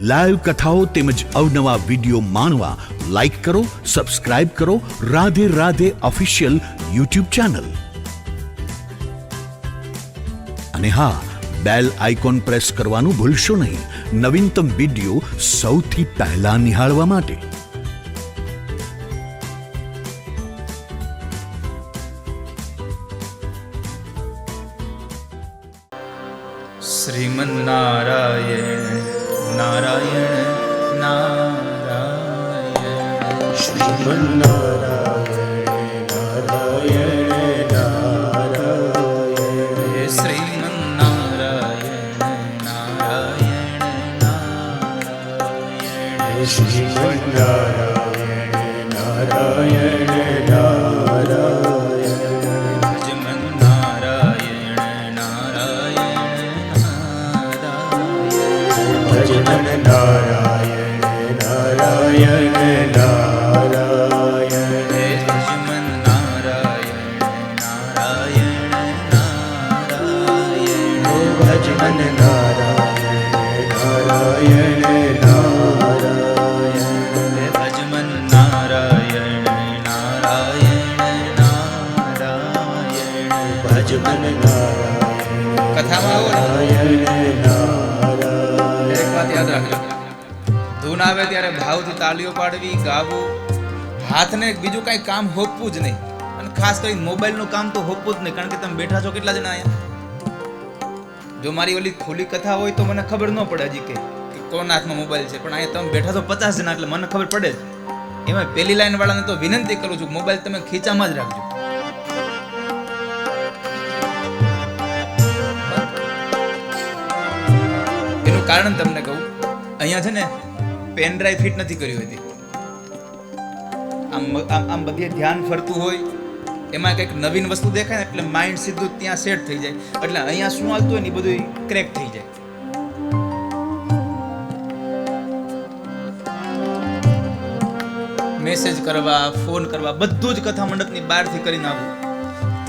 Live કથાઓ તેમજ અવનવા વિડીયો માણવા લાઈક કરો, સબસ્ક્રાઇબ કરો Radhe Radhe official YouTube channel. અને હા, બેલ આઇકોન પ્રેસ કરવાનું ભૂલશો નહીં, નવીનતમ વિડીયો સૌથી પહેલા નિહાળવા માટે. શ્રીમન્નારાયણ નારાયણ નારાયણ શ્રીમન્નારાયણ નારાયણ નારાયણ શ્રીમન્નારાયણ નારાયણ નારાયણ શ્રીમન્નારાયણ નારાયણ નારાયણ ભજમન્નારાયણ નારાયણ નારાયણ ભજન નારાયણ નારાયણ નારાયણ ભજમન્નારાયણ નારાયણ નારાયણ ભજન નારાયણ નારાયણ નારાયણ ભજમન્નારાયણ નારાયણ નારાયણ ભજન નારાયણ કથામાં આવો ને, એક વાત યાદ રાખજો, ધૂન આવે ત્યારે ભાવથી તાળીઓ પાડવી, ગાવું, હાથને બીજું કાંઈ કામ હોપવું જ નહીં. અને ખાસ કરીને મોબાઈલનું કામ તો હોપવું જ નહીં, કારણ કે તમે બેઠા છો કેટલા જણા અહીંયા. જો મારી ઓલી ખુલ્લી કથા હોય તો મને ખબર ન પડે હજી કે કોના હાથમાં મોબાઈલ છે, પણ અહીંયા તમે બેઠા છો 50 જણા એટલે મને ખબર પડે જ. એમાં પહેલી લાઈન વાળાને તો વિનંતી કરું છું, મોબાઈલ તમે ખીચામાં જ રાખજો. એનું કારણ તમને કહું, અહીંયા છે ને પેન ડ્રાઈવ ફિટ નથી કરી હતી. આમ બધી ધ્યાન ફરતું હોય, એમાં કંઈક નવીન વસ્તુ દેખાય ને એટલે માઇન્ડ સીધું ત્યાં સેટ થઈ જાય, એટલે અહીંયા શું હાલતું હોય ને એ બધું ક્રેક થઈ જાય. મેસેજ કરવા, ફોન કરવા, બધું જ કથા મંડપની બહારથી કરીને આવું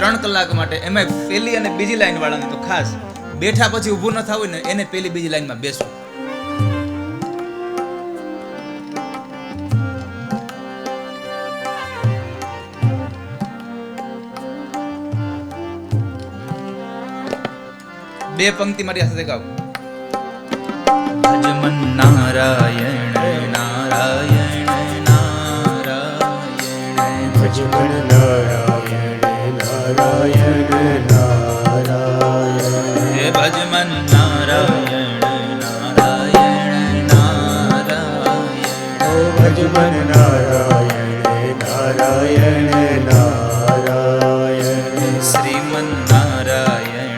3 કલાક માટે. એમાં પહેલી અને બીજી લાઈન વાળાને તો ખાસ બેઠા પછી ઊભું ન થવું ને એને પહેલી બીજી લાઈનમાં બેસવું. બે પંક્તિ મારી સાથે ગાવ. ભજમન નારાયણ નારાયણ નારાયણ ભજન નારાયણ નારાયણ નારાયણ હે ભજમન નારાયણ નારાયણ નારાયણ ભજન નારાયણ નારાયણ નારાયણ શ્રીમન નારાયણ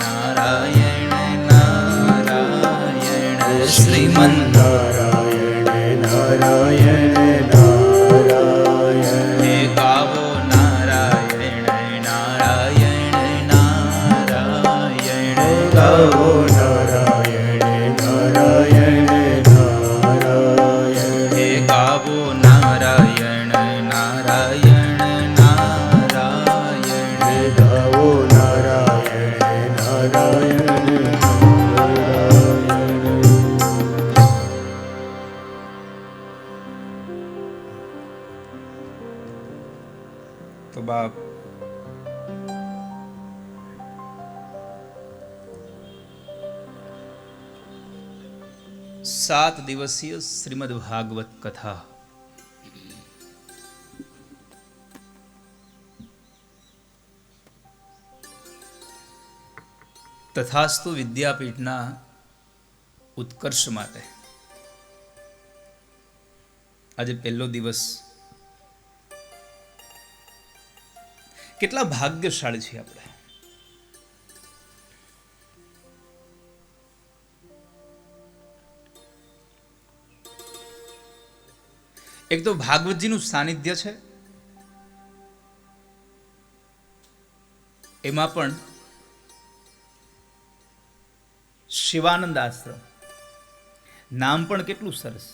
નારાયણ નારાયણ શ્રીમન નારાયણ નારાયણ નારાયણ હે ગાવો નારાયણ નારાયણ નારાયણ ગાવો નારાયણ નારાયણ નારાયણ હે ગાવો નારાયણ નારાયણ નારાયણ ગાવો નારાયણ નારાયણ તો બાપ સાત દિવસીય શ્રીમદ ભાગવત કથા તથાસ્તુ વિદ્યાપીઠના ઉત્કર્ષ માટે આજે પહેલો દિવસ. કેટલા ભાગ્યશાળી છીએ આપણે. એક તો ભાગવતજીનું સાનિધ્ય છે, એમાં પણ શિવાનંદ આશ્રમ, નામ પણ કેટલું સરસ,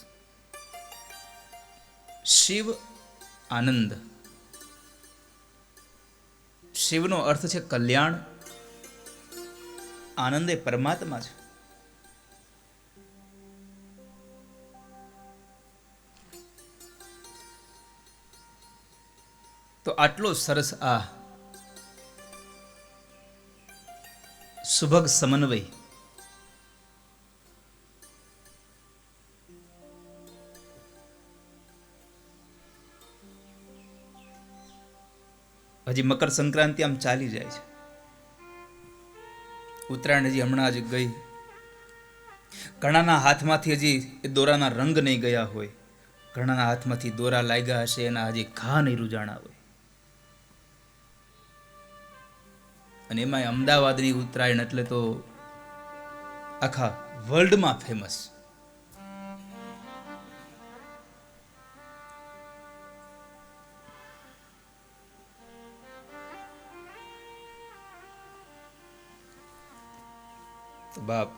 શિવ આનંદ. શિવનો અર્થ છે કલ્યાણ, આનંદ એ પરમાત્મા છે. આટલો સરસ આ સુભગ સમન્વય હજી મકર સંક્રાંતિ આમ ચાલી જાય છે, ઉત્તરાયણ હજી હમણાં જ ગઈ, ઘણાના હાથમાંથી હજી એ દોરાના રંગ નહીં ગયા હોય, ઘણાના હાથમાંથી દોરા લાગ્યા હશે એના હજી ઘા નહીં રૂજાણા હોય, અને એમાં અમદાવાદની ઉત્તરાયણ એટલે તો આખા વર્લ્ડમાં ફેમસ. તો બાપ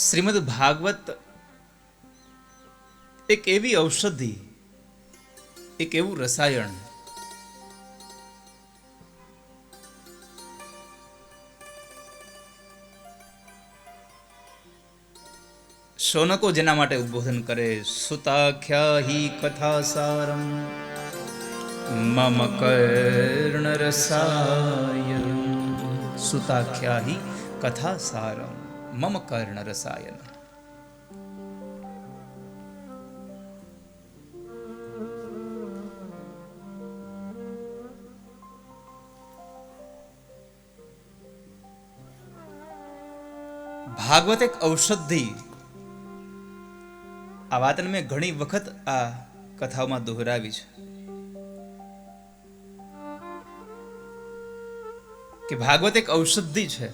શ્રીમદ ભાગવત એક એવી ઔષધિ, એક એવું રસાયણ શૌનકો જેના માટે ઉદ્બોધન કરે, સુતાખ્યા હિ કથા સારમ મમ કર્ણ રસાયન, સુતાખ્યા હિ કથા સારમ મમ કર્ણ રસાયન. ભાગવત એક ઔષધિ, આ વાતને મેં ઘણી વખત આ કથાઓમાં દોહરાવી છે કે ભાગવત એક ઔષધિ છે,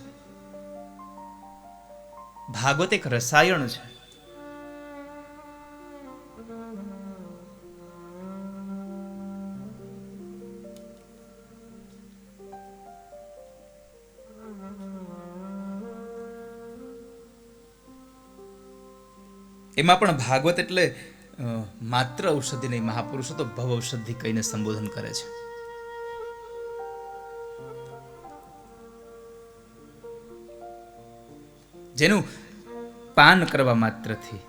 ભાગવત એક રસાયણ છે. એમાં પણ ભાગવત એટલે માત્ર ઔષધિ નહીં, મહાપુરુષો તો ભવ ઔષધિ કહીને સંબોધન કરે છે. જેનું પાન કરવા માત્રથી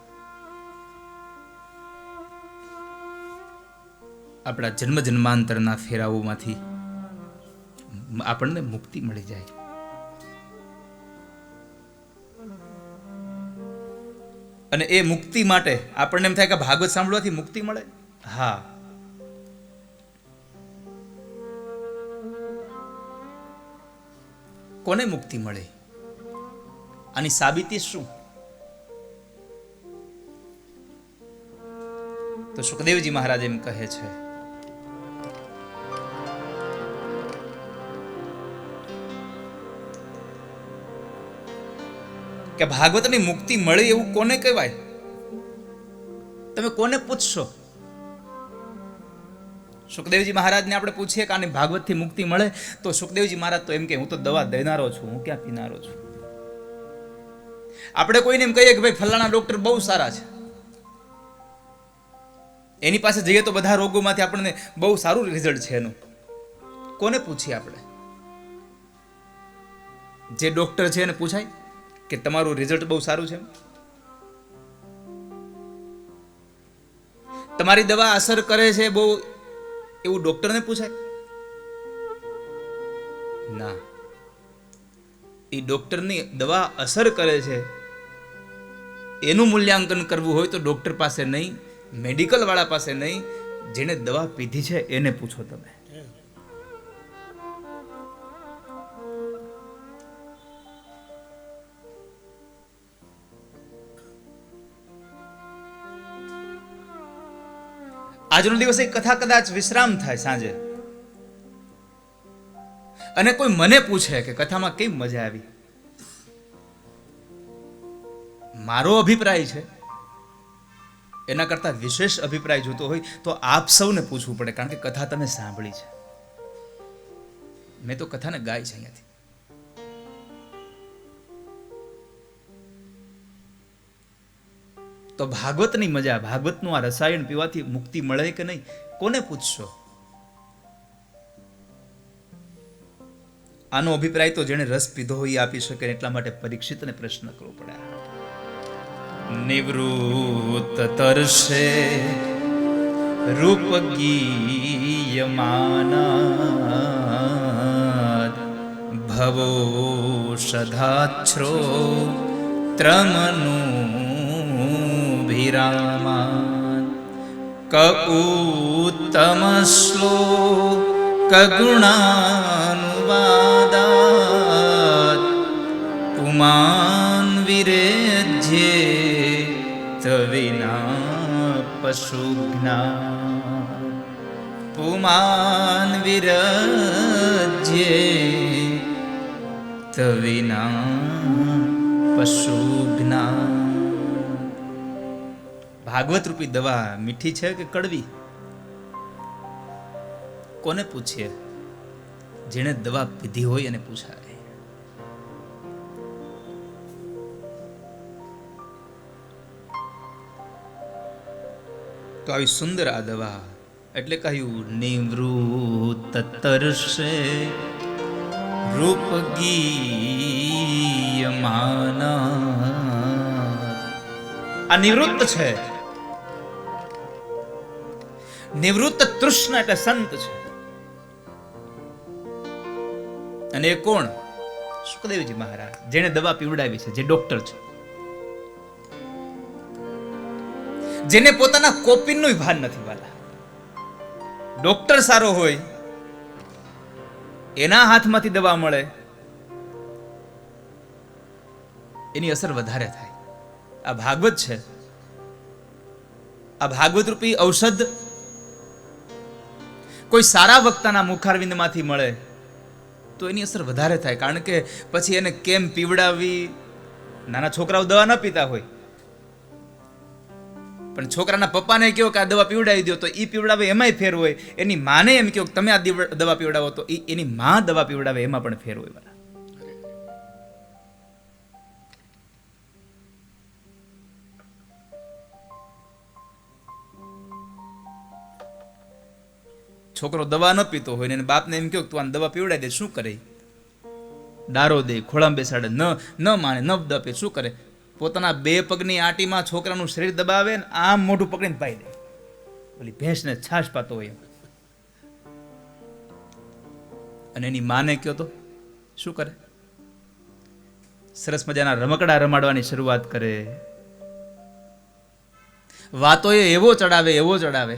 આપણા જન્મ જન્માંતરના ફેરાઓમાંથી આપણને મુક્તિ મળી જાય. અને એ મુક્તિ માટે આપણને એમ થાય કે ભાગવત સાંભળવાથી મુક્તિ મળે. હા, કોને મુક્તિ મળે? આની સાબિતી શું? તો સુખદેવજી મહારાજ એમ કહે છે કે ભાગવતની મુક્તિ મળે એવું કોને કહેવાય? તમે કોને પૂછશો? સુખદેવજી મહારાજને આપણે પૂછીએ કે આને ભાગવતથી મુક્તિ મળે, તો સુખદેવજી મહારાજ તો એમ કે હું તો દવા દેનારો છું, હું ક્યાં પીનારો છું. આપણે કોઈને એમ કહીએ કે ભાઈ ફલાણા ડોક્ટર બહુ સારા છે, એની પાસે જઈએ તો બધા રોગોમાંથી આપણને બહુ સારું રિઝલ્ટ છે એનું. કોને પૂછીએ આપણે? જે ડોક્ટર છે એને પૂછાય કે તમારું રિઝલ્ટ બહુ સારું છે? તમારી દવા અસર કરે છે બહુ, એવું ડોક્ટરને પૂછાય? ના. એ ડોક્ટરની દવા અસર કરે છે એનું મૂલ્યાંકન કરવું હોય તો ડોક્ટર પાસે નહીં, મેડિકલ વાળા પાસે નહીં, જેને દવા પીધી છે એને પૂછો તમે. આજનો દિવસ એક કથા કદાચ વિશ્રામ થાય સાંજે, અને કોઈ મને પૂછે કે કથામાં કેવી મજા આવી, મારો અભિપ્રાય છે એના કરતા વિશેષ અભિપ્રાય જોતો હોય તો આપ સૌને પૂછવું પડે, કારણ કે કથા તમે સાંભળી છે. મેં તો કથાને ગાઈ છે અહીંયાથી. તો ભાગવતની મજા, ભાગવતનું આ રસાયણ પીવાથી મુક્તિ મળે કે નહીં, કોને પૂછશો? આનો અભિપ્રાય તો જેણે રસ પીધો હોય એ આપી શકે, એટલા માટે પરીક્ષિતને પ્રશ્ન કરવો પડે. નિવૃત્ત તરસે રૂપ ગીયમાનાદ ભવો સદાચ્છ્રો ત્રમનું વિરામાન ક ઉત્તમ શ્લોક ગુણાનુવાદાત પુમાન વિરેજ્યે તવિના પશુજ્ઞાન પુમાન વિરજ્યે તવિના પશુજ્ઞાન. ભાગવત રૂપી દવા મીઠી છે કે કડવી? કોને પૂછીએ? જેણે દવા પીધી હોય એને પૂછાય. તો આવી સુંદર આ દવા, એટલે કહ્યું નિવૃત્ત તરસે રૂપ ગીયમાના. આ નિવૃત્ત છે. નિવૃત્ત તૃષ્ણ એટલે સંત છે. અને એ કોણ? સુખદેવજી મહારાજ, જેને દવા પીવડાવી છે, જે ડોક્ટર છે, જેને પોતાના કોપીનું ભાન નથી વાલા. ડોક્ટર સારો હોય, એના હાથમાંથી દવા મળે, એની અસર વધારે થાય. આ ભાગવત છે. આ ભાગવત રૂપી ઔષધ કોઈ સારા વક્તાના મુખારવિંદમાંથી મળે તો એની અસર વધારે થાય. કારણ કે પછી એને કેમ પીવડાવી? નાના છોકરાઓ દવા ન પીતા હોય, પણ છોકરાના પપ્પાને કહો કે આ દવા પીવડાવી દો, તો એ પીવડાવે એમાંય ફેર હોય. એની માને એમ કહો તમે આ દવા પીવડાવો, તો એની માં દવા પીવડાવે એમાં પણ ફેર હોય. છોકરો દવા ન પીતો હોય ને બાપને એમ કહો તું આને દવા પીવડાવી દે, શું કરે? ડારો દે, ખોળામાં બેસાડે, ન માને, ન દપે. શું કરે? પોતાના બે પગની આંટીમાં છોકરાનું શરીર દબાવે ને આમ મોઢું પકડીને પાઈ દે. ઓલી ભેંસને છાશ પાતો હોય એમ. અને એની માને કયો તો શું કરે? સરસ મજાના રમકડા રમાડવાની શરૂઆત કરે. વાતો એવો ચડાવે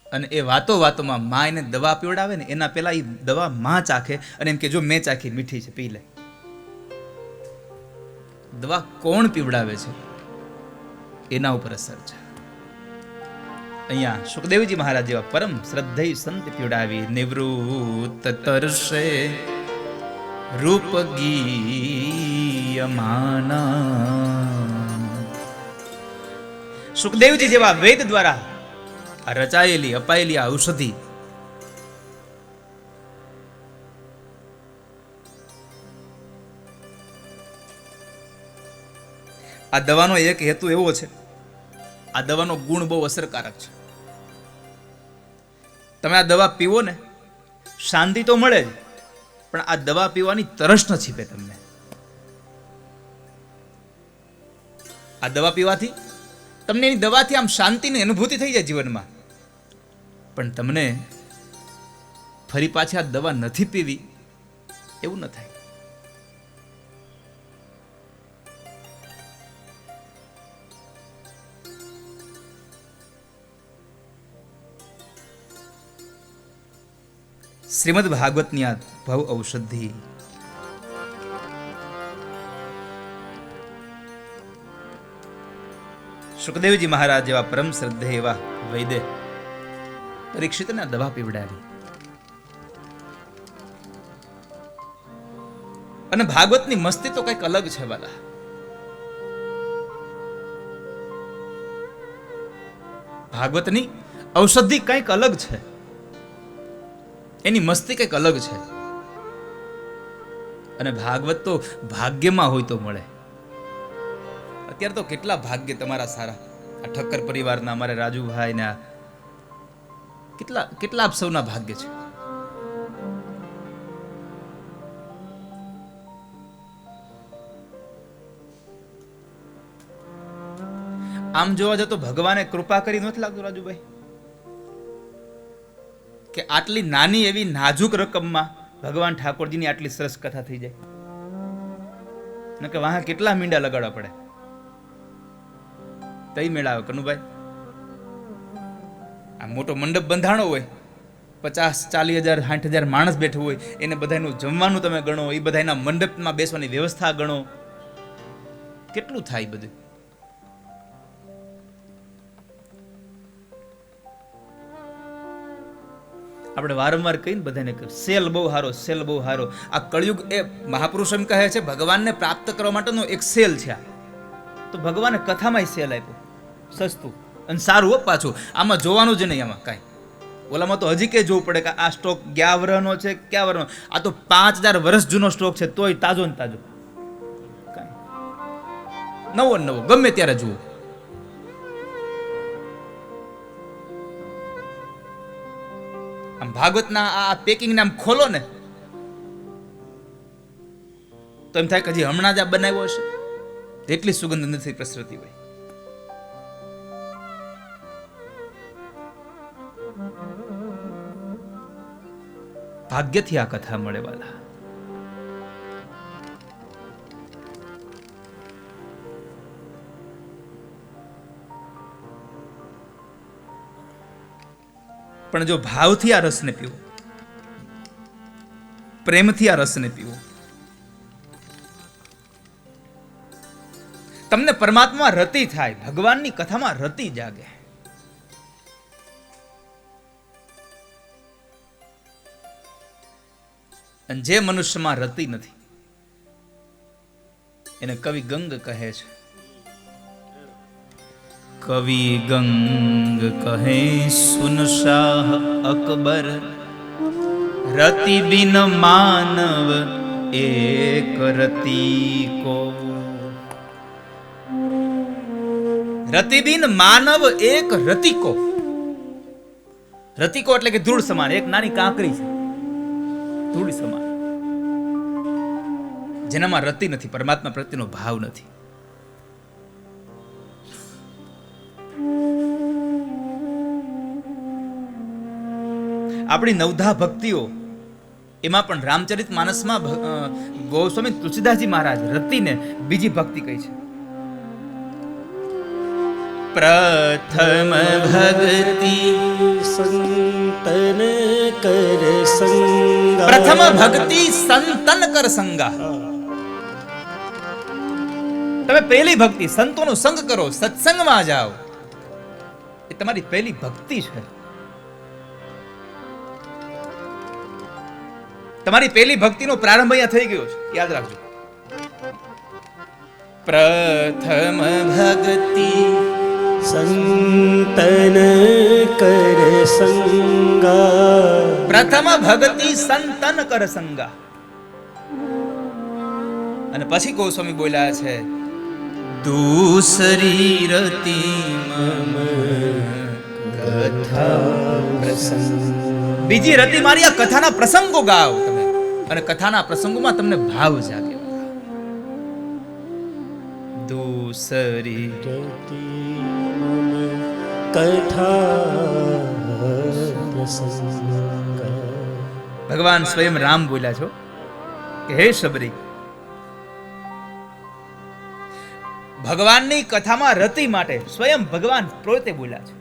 અને એ વાતોમાં માં એને દવા પીવડાવે ને એના પેલા એ દવા માં ચાખે અને એમ કે જો મેં ચાખી, મીઠી છે, પી લે. દવા કોણ પીવડાવે છે એના ઉપર અસર છે. અહીંયા સુખદેવજી મહારાજ જેવા પરમ શ્રદ્ધેય સંત પીવડાવી. નિવૃત્ત તરસે રૂપ ગીયમાના. સુખદેવજી જેવા વેદ દ્વારા રચાયેલી અપાયેલી આ ઔષધિ આ દવાનો એક હેતુ એવો છે, આ દવાનો ગુણ બહુ અસરકારક છે. તમે આ દવા પીવો ને શાંતિ તો મળે જ, પણ આ દવા પીવાની તરસ ન છીપે તમને. આ દવા પીવાથી તમને એની દવાથી આમ શાંતિની અનુભૂતિ થઈ જાય જીવનમાં, પણ તમને ફરી પાછી આ દવા નથી પીવી એવું ન થાય. શ્રીમદ ભાગવતની આ ભવ ઔષધિ સુખદેવજી મહારાજ જેવા પરમ શ્રદ્ધેય એવા વૈદ્ય પરીક્ષિતને દવા પીવડાવી. અને ભાગવતની મસ્તી તો કઈક અલગ છે વાલા. ભાગવતની ઔષધિ કઈક અલગ છે, એની મસ્તી કઈક અલગ છે. અને ભાગવત તો ભાગ્યમાં હોય તો મળે. અત્યારે તો કેટલા ભાગ્ય તમારા સારા, આ ઠક્કર પરિવારના અમારે રાજુભાઈ ને કેટલા આપ સૌના ભાગ્ય છે. આમ જોવા જતો ભગવાને કૃપા કરી નથી લાગતું રાજુભાઈ, કે આટલી નાની એવી નાજુક રકમમાં ભગવાન ઠાકોરજીની આટલી સરસ કથા થઈ જાય? ને કે વાહ કેટલા મીંડા લગાડવા પડે તઈ મેળાવે કનુભાઈ. આ મોટો મંડપ બંધાણો હોય, 50-40 હજાર 60,000 માણસ બેઠું હોય, એને બધાનું જમવાનું તમે ગણો, એ બધાના મંડપમાં બેસવાની વ્યવસ્થા ગણો, કેટલું થાય બધું. આપણે વારંવાર કહીને બધાને સેલ બહુ હારો, સેલ બહુ હારો. આ કળિયુગ એ મહાપુરુષ એમ કહે છે ભગવાનને પ્રાપ્ત કરવા માટેનો એક સેલ છે. તો ભગવાને કથામાં સેલ આપ્યો, સસ્તું અને સારું હો પાછું. આમાં જોવાનું જ નહીં, આમાં કાંઈ. ઓલામાં તો હજી કે જોવું પડે કે આ સ્ટોક ક્યાં વર્ષનો છે, ક્યાં વર્ષનો. આ તો 5000 વર્ષ જૂનો સ્ટોક છે, તોય તાજો ને તાજો, કાંઈ નવો નવો ગમે ત્યારે જુઓ. આમ ભાગવતના આ પેકિંગ નામ ખોલો ને તો એમ થાય કે હજી હમણાં જ આ બનાવ્યો હશે, એટલી સુગંધ નથી પ્રસરતી હોય. ભાગ્યથી આ કથા મળે વાલા. પણ જો ભાવથી આ રસને પીવો, પ્રેમથી આ રસને પીવો, તમને પરમાત્મા રતિ થાય, ભગવાનની કથામાં રતિ જાગે. અને જે મનુષ્યમાં રતિ નથી એને કવિ ગંગ કહે છે. કવિ ગંગ કહે સુન શાહ અકબર, રતિ બિન માનવ એક રતિ કો. રતિ બિન માનવ એક રતિ કો. રતિ કો એટલે કે ધૂળ સમાન, એક નાની કાંકરી છે, ધૂળ સમાન, જેનામાં રતિ નથી, પરમાત્મા પ્રત્યેનો ભાવ નથી. આપણી નવધા ભક્તિઓ એમાં પણ રામચરિત માનસમાં ગોસ્વામી તુલસીદાસજી મહારાજ રતિને બીજી ભક્તિ કહી છે. પ્રથમ ભક્તિ સંતન કર સંગા. પ્રથમ ભક્તિ સંતન કર સંગા. તમે પહેલી ભક્તિ સંતોનો સંગ કરો, સત્સંગમાં જાઓ, એ તમારી પહેલી ભક્તિ છે. તમારી પહેલી ભક્તિનો પ્રારંભ અહીંયા થઈ ગયો છે, યાદ રાખજો. પ્રથમ ભક્તિ સંતન કર સંગા. પ્રથમ ભક્તિ સંતન કર સંગા. અને પછી ગોસ્વામી બોલ્યા છે દૂસરી રતિ મમ કથા પ્રસંગ. બીજી રતિ મારી આ કથાના પ્રસંગો ગાઓ તમે, અને કથાના પ્રસંગોમાં તમને ભાવ જાગે. દૂસરી રતિ મમ કથા પ્રસંગ. ભગવાન સ્વયં રામ બોલ્યા છો કે હે શબરી, ભગવાનની કથામાં રતિ માટે સ્વયં ભગવાન પોતે બોલ્યા છે.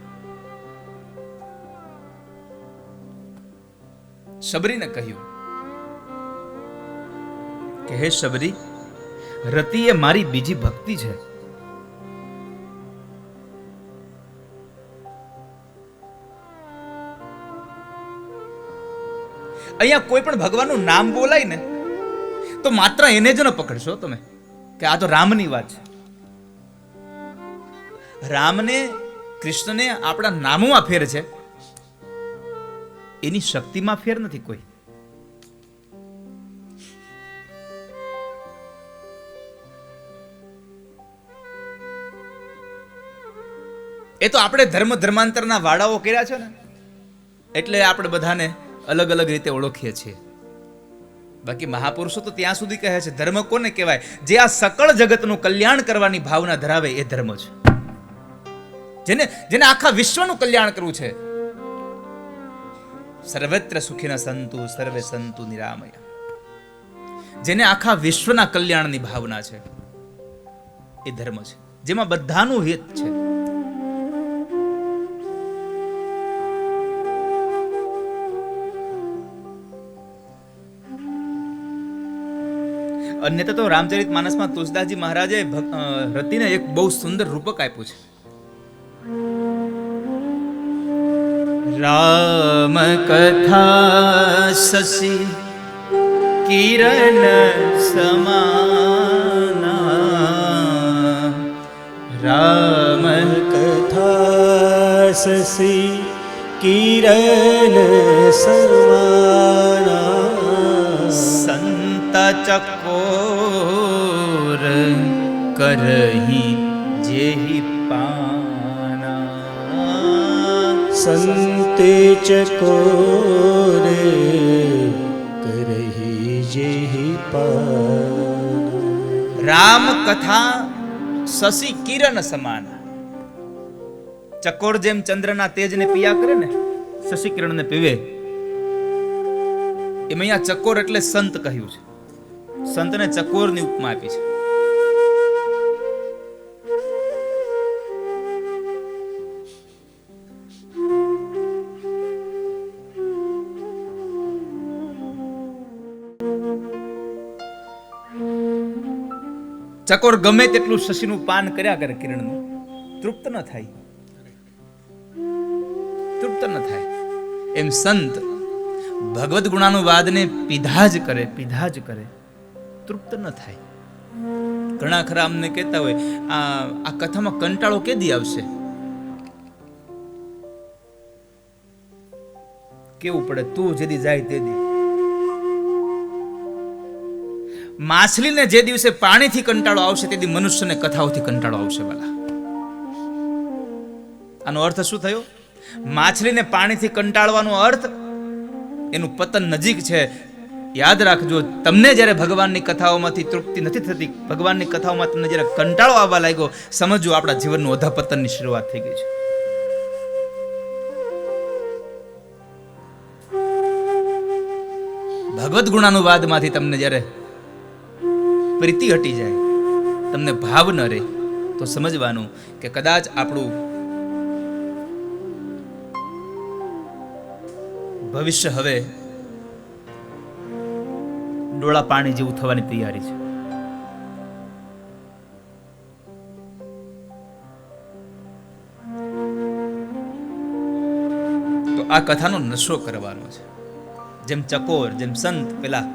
શબરીને કહ્યું કે હે શબરી, રતિ એ મારી બીજી ભક્તિ છે. અહીંયા કોઈ પણ ભગવાનનું નામ બોલાય ને તો માત્ર એને જ ન પકડશો તમે કે આ તો રામની વાત છે. રામને, કૃષ્ણને આપણા નામોમાં ફેર છે, એની શક્તિમાં ફેર નથી કોઈ. એ તો આપણે ધર્માંતરના વાડાઓ કર્યા છે ને, એટલે આપણે બધાને અલગ અલગ રીતે ઓળખીએ છીએ. બાકી મહાપુરુષો તો ત્યાં સુધી કહે છે ધર્મ કોને કહેવાય? જે આ સકળ જગતનું કલ્યાણ કરવાની ભાવના ધરાવે એ ધર્મ છે. જેને આખા વિશ્વનું કલ્યાણ કરવું છે. સર્વત્ર સુખિનઃ સંતુ સર્વે સંતુ નિરામયા. જેને આખા વિશ્વના કલ્યાણની ભાવના છે, એ ધર્મ છે જેમાં બધાનું હિત છે. અન્યથા તો રામચરિત માનસમાં તુલસીદાસજી મહારાજે રતિને એક બહુ સુંદર રૂપક આપ્યું છે. રામ કથા શશી કિરણ સમાના, રામ કથા શશી કિરણ સમાના, સંત ચકોર કરહી જેહી પાના, સંતે ચકોરે કરહી જેહી પાના. રામ કથા શશી કિરણ સમાન. ચકોર જેમ ચંદ્રના તેજને પિયા કરે ને, શશી કિરણને પીવે, એમ અહીંયા ચકોર એટલે સંત કહ્યું છે. સંતને ચકોરની ઉપમા આપી છે. ચકોર ગમે તેટલું શશીનું પાન કર્યા કરે, કિરણનું તૃપ્ત ન થાય, તૃપ્ત ન થાય. એમ સંત ભગવદ ગુણાનુવાદને પીધા જ કરે, પીધા જ કરે, તૃપ્ત ન થાય. ઘણા ખરા અમને કહેતા હોય, આ કથામાં કંટાળો કેદી આવશે? કેવું પડે, તું જેદી જાય તેદી. માછલીને જે દિવસે પાણીથી કંટાળો આવશે તેથી મનુષ્યને કથાઓથી કંટાળો આવશે. વાલા, આનો અર્થ શું થયો? માછલીને પાણીથી કંટાળવાનો અર્થ એનું પતન નજીક છે. યાદ રાખજો, તમને જ્યારે ભગવાનની કથાઓમાંથી તૃપ્તિ નથી થતી, ભગવાનની કથાઓમાં તમને જ્યારે કંટાળો આવવા લાગ્યો, સમજો આપણા જીવનનું અધઃપતનની શરૂઆત થઈ ગઈ છે. ભગવદ ગુણાનુવાદમાંથી તમને જ્યારે પ્રીતિ હટી જાય, તમને ભાવ ન રહે, તો સમજવાનું કે કદાચ આપણું ભવિષ્ય હવે ડોળા પાણી જેવું થવાની તૈયારી છે. તો આ કથાનો નશો કરવાનો છે. જેમ ચકોર, જેમ સંત પેલા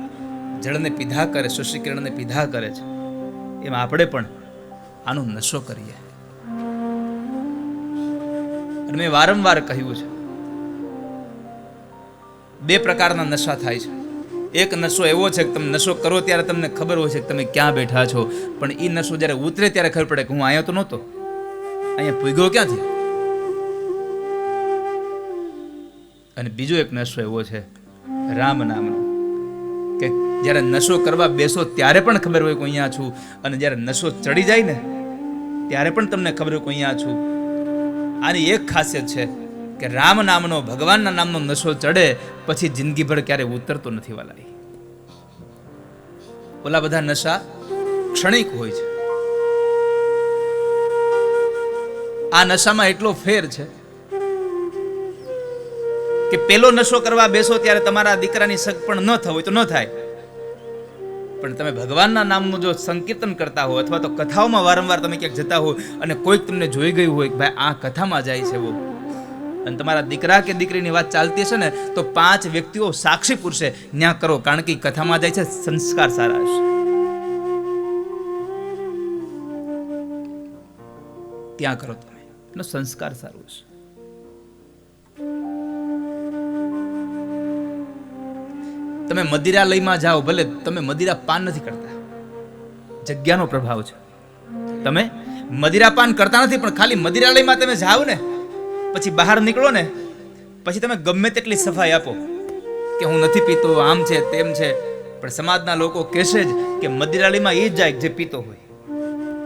જળને પીધા કરે, શશી કિરણને પીધા કરે છે, એમ આપણે પણ આનો નશો કરીએ. અને મેં વારંવાર કહ્યું છે, બે પ્રકારના નશા થાય છે. એક નશો એવો છે કે તમે નશો કરો ત્યારે તમને ખબર હોય છે કે તમે ક્યાં બેઠા છો, પણ એ નશો જ્યારે ઉતરે ત્યારે ખબર પડે કે હું અહીંયા તો નહોતો, અહીંયા પૂગ્યો ક્યાંથી. અને બીજો એક નશો એવો છે રામ નામનો, કે જ્યારે નશો કરવા બેસો ત્યારે પણ ખબર હોય કે અહીંયા છું, અને જ્યારે નશો ચડી જાય ને ત્યારે પણ તમને ખબર હોય કે અહીંયા છું. આની એક ખાસિયત છે કે રામ નામનો, ભગવાનના નામનો નશો ચડે પછી જિંદગીભર ક્યારે ઉતરતો નથી. વાલા, ઓલા બધા નશા ક્ષણિક હોય છે. આ નશામાં એટલો ફેર છે કે પેલો નશો કરવા બેસો ત્યારે તમારા દીકરાની સગ પણ ન થવું હોય તો ન થાય, પણ તમે ભગવાનના નામનું જો સંકીર્તન કરતા હો, અથવા તો કથાઓમાં વારંવાર તમે ક્યાંક જતા હો અને કોઈક તમને જોઈ ગયું હોય કે ભાઈ આ કથામાં જાય છે એવો, અને તમારા દીકરા કે દીકરીની વાત ચાલતી હશે ને તો 5 વ્યક્તિઓ સાક્ષી પૂરશે, ન્યા કરો, કારણ કે કથામાં જાય છે, સંસ્કાર સારા હશે, ત્યાં કરો તમે, એનો સંસ્કાર સારું હશે. તમે મદિરાલયમાં જાઓ, ભલે તમે મદિરા પાન નથી કરતા, જગ્યાનો પ્રભાવ છે. તમે મદિરા પાન કરતા નથી, પણ ખાલી મદિરાલયમાં તમે જાઓ ને, પછી બહાર નીકળો ને, પછી તમે ગમે તેટલી સફાઈ આપો કે હું નથી પીતો, આમ છે તેમ છે, પણ સમાજના લોકો કહેશે જ કે મદિરાલયમાં એ જ જાય જે પીતો હોય.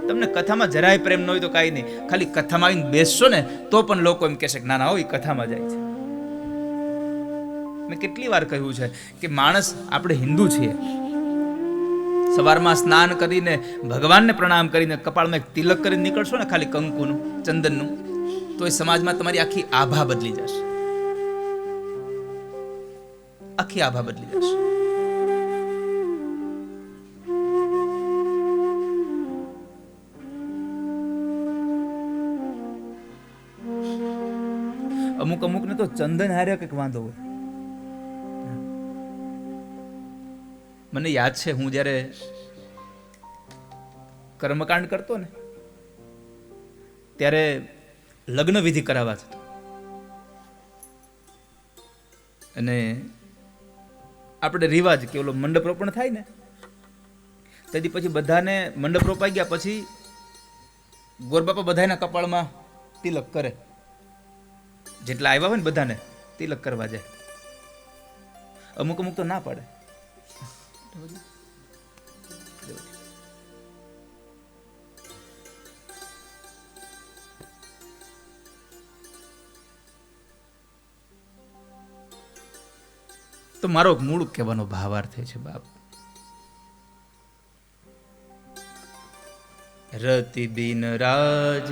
તમને કથામાં જરાય પ્રેમ ન હોય તો કાંઈ નહીં, ખાલી કથામાં આવીને બેસશો ને તો પણ લોકો એમ કહેશે કે ના ના, હોય કથામાં જાય છે. મેં કેટલી વાર કહ્યું છે કે માણસ, આપણે હિન્દુ છીએ, સવારમાં સ્નાન કરીને ભગવાનને પ્રણામ કરીને કપાળમાં એક તિલક કરીને નીકળશો ને, ખાલી કંકુનું, ચંદનનું, તો એ સમાજમાં તમારી આખી આભા બદલી જશે. આખી આભા બદલી જશે. અમુક ને તો ચંદન હારે કંઈક વાંધો હોય. મને યાદ છે, હું જ્યારે કર્મકાંડ કરતો ને ત્યારે લગ્ન વિધિ કરાવવા જતો, અને આપણે રિવાજ કે ઓલો મંડપ રોપણ થાય ને, તેથી પછી બધાને મંડપ રોપાઈ ગયા પછી ગોરબાપા બધાના કપાળમાં તિલક કરે, જેટલા આવ્યા હોય ને બધાને તિલક કરવા જાય. અમુક તો ના પાડે. તો મારો મૂળ કહેવાનો ભાવાર્થ છે બાપ, રતિ બિન રાજ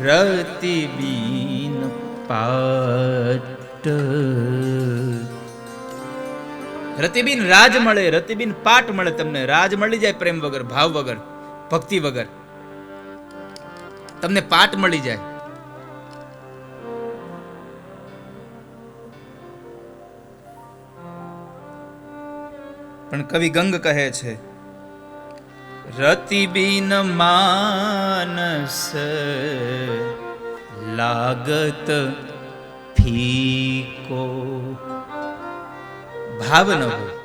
રતિ બિન પાટ, રતિબીન રાજ મળે, રતિબીન પાટ મળે. તમને રાજ મળી જાય પ્રેમ વગર, ભાવ વગર, ભક્તિ વગર. તમને પાટ મળી જાય. પણ કવિ ગંગ કહે છે, રતિબીન માનસ લાગત ફીકો. ભાવ ન હોય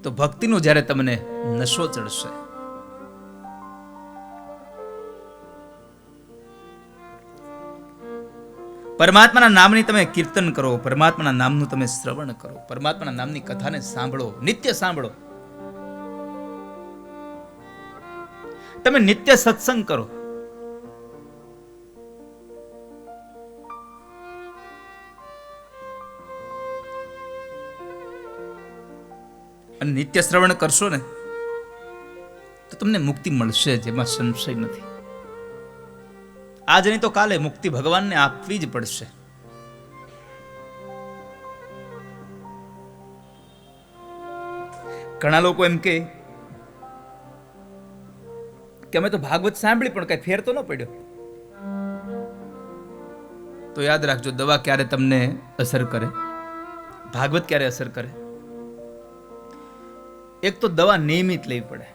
તો ભક્તિનો જ્યારે તમને નશો ચડશે, પરમાત્માના નામની તમે કીર્તન કરો, પરમાત્માના નામનું તમે શ્રવણ કરો, પરમાત્માના નામની કથાને સાંભળો, નિત્ય સાંભળો, તમે નિત્ય સત્સંગ કરો, અને નિત્ય શ્રવણ કરશો ને તો તમને મુક્તિ મળશે, જેમાં સંશય નથી. આજ નહીં તો કાલે મુક્તિ ભગવાનને આપવી જ પડશે. ઘણા લોકો એમ કે અમે તો ભાગવત સાંભળી પણ કઈ ફેર તો ન પડ્યો. તો યાદ રાખજો, દવા ક્યારે તમને અસર કરે, ભાગવત ક્યારે અસર કરે. એક તો દવા નિયમિત લેવી પડે.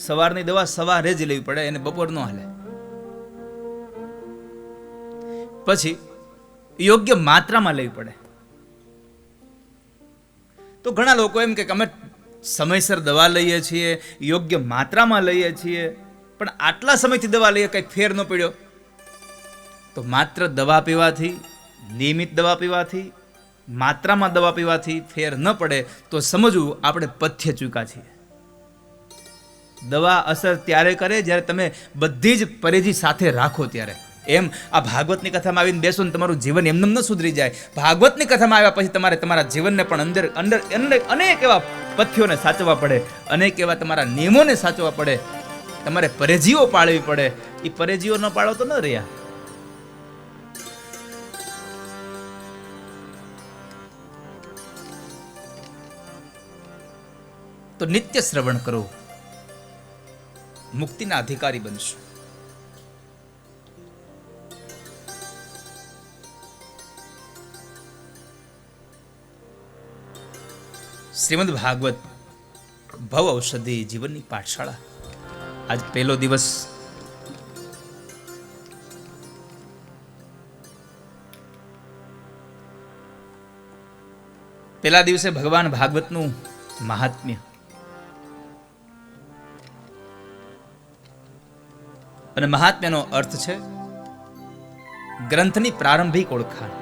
સવારની દવા સવારે જ લેવી પડે, એને બપોર નો હાલે. પછી યોગ્ય માત્રામાં લેવી પડે. તો ઘણા લોકો એમ કે અમે સમયસર દવા લઈએ છીએ, યોગ્ય માત્રામાં લઈએ છીએ, પણ આટલા સમયથી દવા લઈએ કઈ ફેર ન પડ્યો. તો માત્ર દવા પીવાથી, નિયમિત દવા પીવાથી, માત્રામાં દવા પીવાથી ફેર ન પડે તો સમજવું આપણે પથ્ય ચૂક્યા છીએ. દવા અસર ત્યારે કરે જ્યારે તમે બધી જ પરેજી સાથે રાખો ત્યારે. એમ આ ભાગવતની કથામાં આવીને બેસો ને તમારું જીવન એમને ન સુધરી જાય. ભાગવતની કથામાં આવ્યા પછી તમારે તમારા જીવનને પણ અંદર અંદર અંદર અનેક એવા પથ્યોને સાચવવા પડે, અનેક એવા તમારા નિયમોને સાચવવા પડે, તમારે પરેજીઓ પાળવી પડે. એ પરેજીઓ ન પાળો તો ન રહ્યા. તો નિત્ય શ્રવણ કરો, મુક્તિના અધિકારી બનશો. શ્રીમદ ભાગવત ભવ ઔષધિ જીવનની પાઠશાળા. આજ પહેલો દિવસ. પહેલા દિવસે ભગવાન ભાગવતનું મહાત્મ્ય અને મહાત્મ્યનો અર્થ છે ગ્રંથની પ્રારંભિક ઓળખાણ.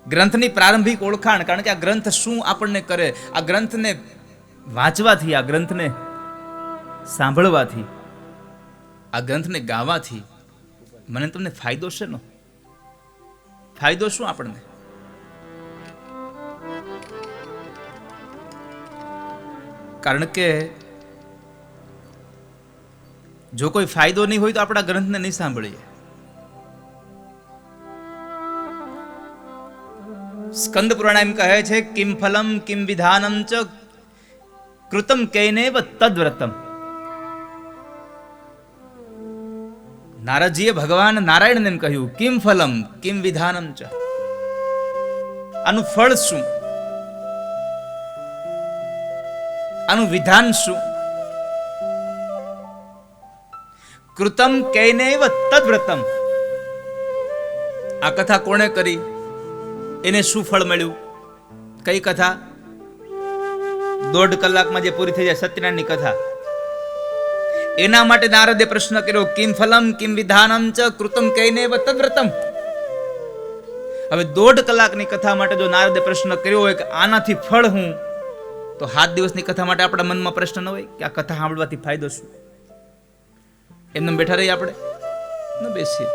ગ્રંથની પ્રારંભિક ઓળખાણ, કારણ કે આ ગ્રંથ શું આપણને કરે, આ ગ્રંથને વાંચવાથી, આ ગ્રંથને સાંભળવાથી, આ ગ્રંથને ગાવાથી મને તમને ફાયદો શેનો? ફાયદો શું આપણને? કારણ કે જો કોઈ ફાયદો નહીં હોય તો આપણા ગ્રંથને નહીં સાંભળીએ. સ્કંદ પુરાણ એમ કહે છે, કિમ ફલમ કિમ વિધાનમ ચ કૃતમ કૈનેવ તદ્વ્રતમ. નારદજીએ ભગવાન નારાયણને એમ કહ્યું, કિમ ફલમ કિમ વિધાનમ ચ, આનું ફળ શું, આનું વિધાન શું? કૃતમ કૈનેવ તદ્વ્રતમ. આ કથા કોણે કરી, એને શું ફળ મળ્યું? કઈ કથા? 1.5 કલાકમાં જે પૂરી થઈ જાય સત્યનારાયણની કથા, એના માટે નારદે પ્રશ્ન કર્યો, કિમ ફલમ કિમ વિધાનમ ચ કૃતમ કૈનેવ તદ્વ્રતમ. હવે 1.5 કલાકની કથા માટે જો નારદે પ્રશ્ન કર્યો હોય કે આનાથી ફળ હું, તો 7 દિવસની કથા માટે આપણા મનમાં પ્રશ્ન ન હોય કે આ કથા સાંભળવાથી ફાયદો શું? એમને બેઠા રહીએ આપણે? ન બેસીએ.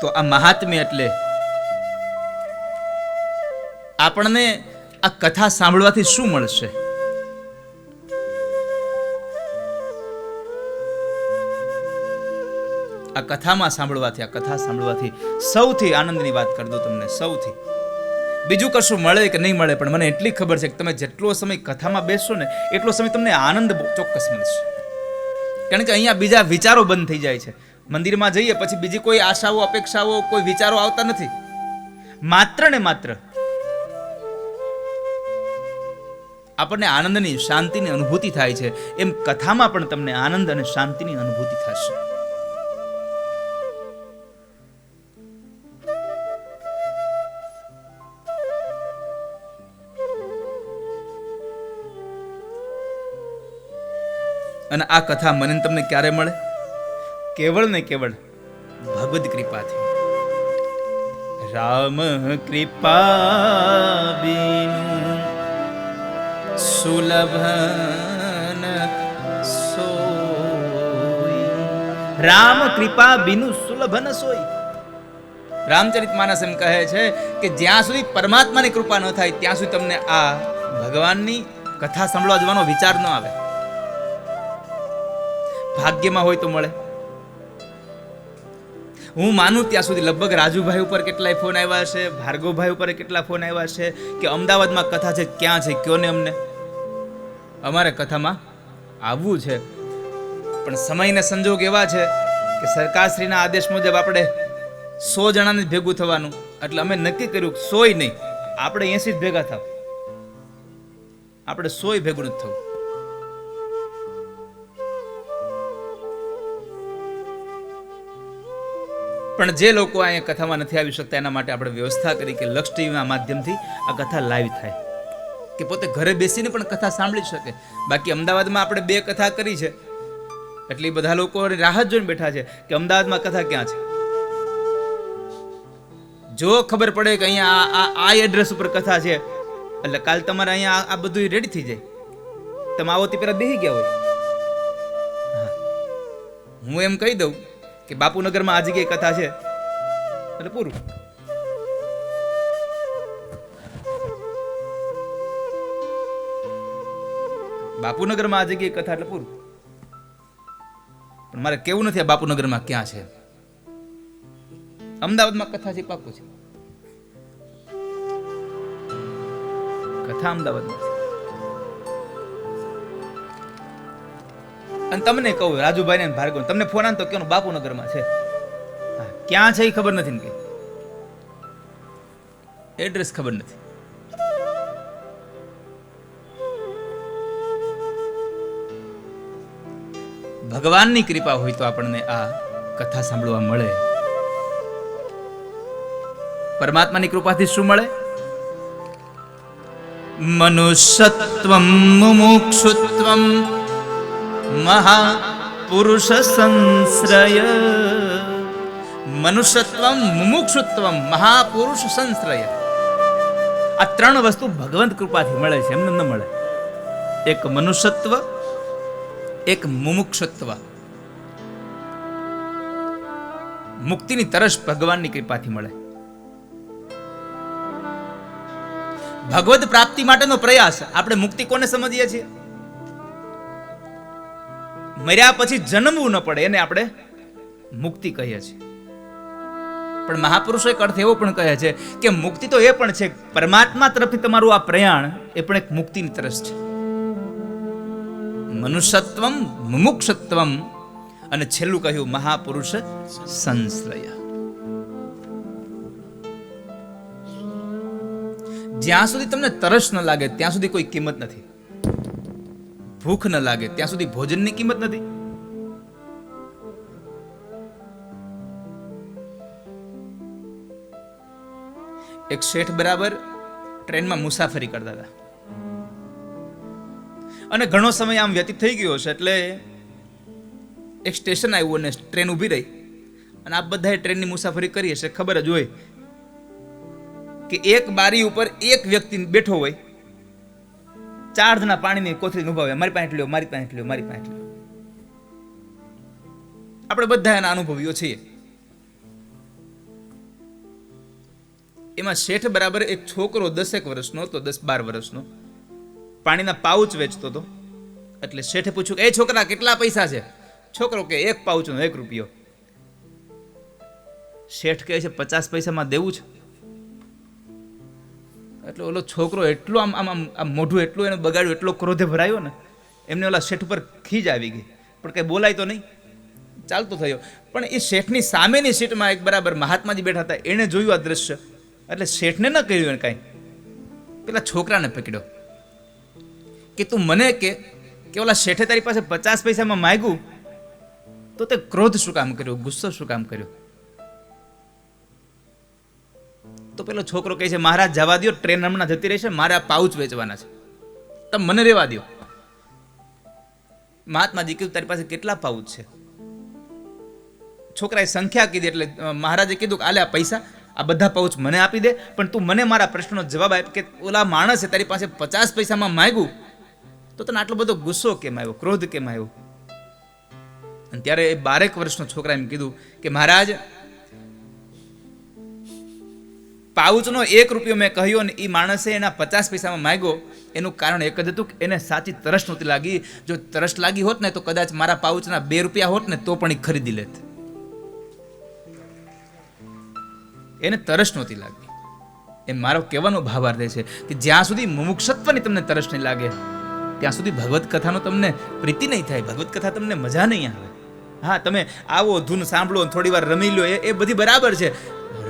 તો આ મહાત્મ્ય એટલે આપણને આ કથા સાંભળવાથી શું મળશે? આ કથામાં સાંભળવાથી, આ કથા સાંભળવાથી સૌથી આનંદની વાત કરી દઉં તમને, સૌથી બીજું કશું મળે કે નહીં મળે, પણ મને એટલી ખબર છે કે તમે જેટલો સમય કથામાં બેસશો ને એટલો સમય તમને આનંદ ચોક્કસ મળશે. કારણ કે અહીંયા બીજા વિચારો બંધ થઈ જાય છે. મંદિરમાં જઈએ પછી બીજી કોઈ આશાઓ, અપેક્ષાઓ, કોઈ વિચારો આવતા નથી. માત્ર ને માત્ર આપણને આનંદની, શાંતિની અનુભૂતિ થાય છે. એમ કથામાં પણ તમને આનંદ અને શાંતિની અનુભૂતિ થશે. અને આ કથા મને તમને ક્યારે મળે? કેવળ ને કેવળ ભગવદ કૃપાથી. રામ કૃપા બિનુ સુલભન સોઈ. રામ કૃપા બિનુ સુલભન સોઈ. રામચરિતમાનસ એમ કહે છે કે જ્યાં સુધી પરમાત્માની કૃપા ન થાય ત્યાં સુધી તમને આ ભગવાનની કથા સાંભળવા જવાનો વિચાર ન આવે. ભાગ્યમાં હોય તો મળે. હું માનું ત્યાં સુધી લગભગ રાજુભાઈ ઉપર કેટલાય ફોન આવ્યા છે, ભાર્ગવભાઈ ઉપર કેટલા ફોન આવ્યા છે કે અમદાવાદમાં કથા છે, ક્યાં છે, કયો ને અમને. અમારે કથામાં આવવું છે, પણ સમયને સંજોગ એવા છે કે સરકારશ્રીના આદેશ મુજબ આપણે 100 જણાને ભેગું થવાનું, એટલે અમે નક્કી કર્યું 100 નહીં, આપણે 80 જ ભેગા થાવ. આપણે 100 ભેગું નથી થવું. પણ જે લોકો અહીંયા કથામાં નથી આવી શકતા એના માટે આપણે વ્યવસ્થા કરી કે લક્ષ ટીવીના માધ્યમથી આ કથા લાઈવ થાય, કે પોતે ઘરે બેસીને પણ કથા સાંભળી શકે. બાકી અમદાવાદમાં આપણે 2 કથા કરી છે, એટલે બધા લોકો રાહ જોઈને બેઠા છે કે અમદાવાદમાં કથા ક્યાં છે. જો ખબર પડે કે અહીંયા આ એડ્રેસ ઉપર કથા છે, એટલે કાલ તમારે અહીંયા આ બધું રેડી થઈ જાય. તમે આવો તે પેલા બેસી ગયા હોય. હું એમ કહી દઉં કે બાપુનગરમાં આ જગ્યાએ કથા છે, એટલે પૂરું. બાપુનગરમાં આ જગ્યાએ કથા એટલે પૂરું. પણ મારે કેવું નથી આ બાપુનગરમાં ક્યાં છે. અમદાવાદમાં કથા છે, પાકું છે. કથા અમદાવાદમાં છે. અને તમને કહું, રાજુભાઈ ને ભાર્ગવ તમને ફોન આન તો કેનો બાપુનગરમાં છે, ક્યાં છે એ ખબર નથી ને, કે એડ્રેસ ખબર નથી. ભગવાનની કૃપા હોય તો આપણને આ કથા સાંભળવા મળે. પરમાત્માની કૃપાથી શું મળે? મનુષ્યત્વમ મુમુક્ષુત્વમ મહાપુરુષ સંશ્રય. મનુષ્યત્વમ મુમુક્ષુત્વમ મહાપુરુષ સંશ્રય. આ ત્રણ વસ્તુ ભગવંત કૃપાથી મળે છે, એમને ન મળે. એક મનુષ્યત્વ, એક મુમુક્ષત્વ. મુક્તિની તરસ ભગવાનની કૃપાથી મળે. ભગવદ પ્રાપ્તિ માટેનો પ્રયાસ. આપણે મુક્તિ કોને સમજીએ છીએ? મર્યા પછી જન્મવું ન પડે એને આપણે મુક્તિ કહીએ છીએ. પણ મહાપુરુષો એક અર્થ એવો પણ કહે છે કે મુક્તિ તો એ પણ છે, પરમાત્મા તરફથી તમારું આ પ્રયાણ એ પણ એક મુક્તિની તરસ છે. મનુષ્યત્વમ મુમુક્ષત્વમ અને છેલ્લું કહ્યું મહાપુરુષ સંશ્રય. જ્યાં સુધી તમને તરસ ન લાગે ત્યાં સુધી કોઈ કિંમત નથી. ભૂખ ન લાગે ત્યાં સુધી ભોજનની કિંમત નથી. એક શેઠ બરાબર ટ્રેનમાં મુસાફરી કરતા હતા અને ઘણો સમય આમ વ્યતીત થઈ ગયો છે એટલે એક સ્ટેશન આવ્યું અને ટ્રેન ઊભી રહી અને આ બધાએ ટ્રેનની મુસાફરી કરી હશે, ખબર જ હોય કે એક બારી ઉપર એક વ્યક્તિ બેઠો હોય, 4 જણા પાણીની કોથળી ઉભા હોય, મારી પાસે લ્યો, મારી પાસે લ્યો, મારી પાસે લ્યો. આપણે બધા એના અનુભવીઓ છીએ. એમાં શેઠ બરાબર એક છોકરો 10 વર્ષનો હતો, 10-12 વર્ષનો, પાણીના પાઉચ વેચતો હતો. એટલે શેઠે પૂછ્યું કે એ છોકરા કેટલા પૈસા છે? છોકરો કે એક પાઉચનો 1 રૂપિયો. શેઠ કહે છે 50 પૈસામાં દેવું છે? એટલે ઓલો છોકરો એટલો આમ આમ આમ મોઢું એટલું એને બગાડ્યું, એટલો ક્રોધે ભરાયો ને એમને ઓલા શેઠ ઉપર ખીજ આવી ગઈ, પણ કઈ બોલાય તો નહીં, ચાલતો થયો. પણ એ શેઠની સામેની સીટમાં એક બરાબર મહાત્માજી બેઠા હતા, એણે જોયું આ દ્રશ્ય એટલે શેઠને ન કહ્યું એને કાંઈ, પેલા છોકરાને પકડ્યો કે તું મને કે ઓલા શેઠે તારી પાસે 50 પૈસામાં માંગ્યું તો તે ક્રોધ શું કામ કર્યો, ગુસ્સો શું કામ કર્યો? તો પેલો છોકરો કહે છે મહારાજ જવા દો, ટ્રેન હમણાં જતી રહેશે, મારે આ પાઉચ વેચવાના છે, તમે મને રહેવા દો. મહાત્માજી કીધું તારી પાસે કેટલા પાઉચ છે? છોકરાએ સંખ્યા કીધી એટલે મહારાજે કીધું કે આલે આ પૈસા, આ બધા પાઉચ મને આપી દે, પણ તું મને મારા પ્રશ્નનો જવાબ આપ કે ઓલા માણસે તારી પાસે 50 પૈસામાં માંગ્યું તો તને આટલો બધો ગુસ્સો કેમ આવ્યો, ક્રોધ કેમ આવ્યો? અને ત્યારે એ 12 વર્ષનો છોકરા એમ કીધું કે મહારાજ પાઉચનો 1 રૂપિયો મેં કહ્યો અને એ માણસે એના 50 પૈસામાં માંગ્યો, એનું કારણ એક જ હતું કે એને સાચી તરસ નહોતી લાગી. જો તરસ લાગી હોત ને તો કદાચ મારા પાઉચના 2 રૂપિયા હોત ને તો પણ એ ખરીદી લેત. એને તરસ નહોતી લાગી. એ મારો કહેવાનો ભાવાર્થ છે કે જ્યાં સુધી મુમુક્ષત્વની તમને તરસ નહીં લાગે ત્યાં સુધી ભગવત કથાનો તમને પ્રીતિ નહીં થાય, ભગવત કથા તમને મજા નહીં આવે. હા, તમે આવો ધૂન સાંભળો, થોડી વાર રમી લો, એ બધી બરાબર છે.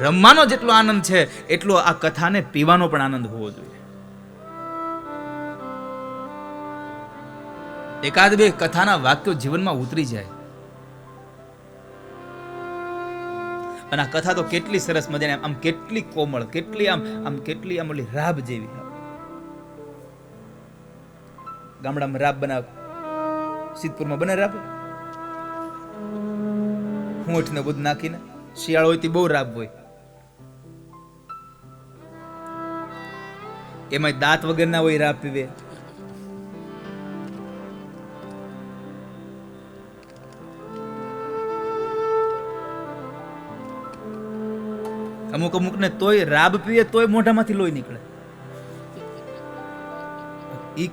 રમવાનો જેટલો આનંદ છે એટલો આ કથાને પીવાનો પણ આનંદ હોવો જોઈએ. એકાદ બે કથાના વાક્યો જીવનમાં ઉતરી જાય. અને આ કથા તો કેટલી સરસ મજાની, આમ કેટલી કોમળ, કેટલી આમ કેટલી આમ ઓલી રાબ જેવી. ગામડામાં રાબ બનાવ, સિદ્ધપુરમાં બને રાબ, હોઠ ને બધું નાખીને. શિયાળો હોય તે બહુ રાબ હોય, એમાં દાંત વગર ના હોય, રાબ પીવે. અમુક ને તોય રાબ પીવે તોય મોઢામાંથી લોહી નીકળે. એ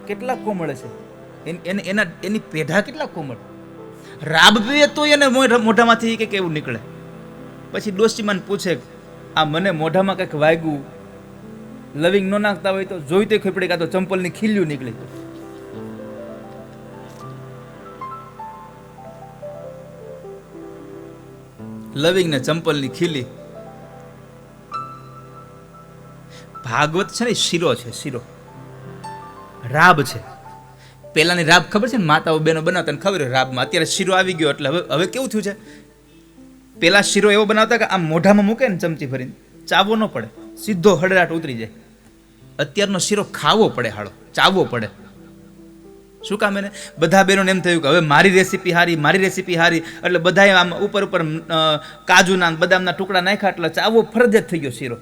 કેટલા કોમળ છે, એની પેઢા કેટલા કોમળ. રાબ પીવે તોય એને મોઢામાંથી કે કેવું નીકળે. પછી ડોશીમાન પૂછે આ મને મોઢામાં કંઈક વાગ્યું, લવિંગ ન નાખતા હોય તો જોઈ તો ખબર કાં તો ચંપલની ખીલ્યું નીકળે. લવિંગ ને ચંપલની ખીલી. ભાગવત છે ને શીરો છે, શીરો રાબ છે. પેલાની રાબ ખબર છે ને, માતાઓ બહેનો બનાવતા ને ખબર રાબમાં. અત્યારે શીરો આવી ગયો એટલે હવે કેવું થયું છે, પેલા શીરો એવો બનાવતા કે આમ મોઢામાં મૂકે ને ચમચી ભરીને ચાવવો ન પડે, સીધો હડરાટ ઉતરી જાય. અત્યારનો શીરો ખાવો પડે, હાળો ચાવવો પડે. શું કામ? એને બધા બહેનોને એમ થયું કે હવે મારી રેસીપી હારી, એટલે બધાએ આમ ઉપર કાજુના બદામના ટુકડા નાખ્યા એટલે ચાવવો ફરજિયાત થઈ ગયો શીરો.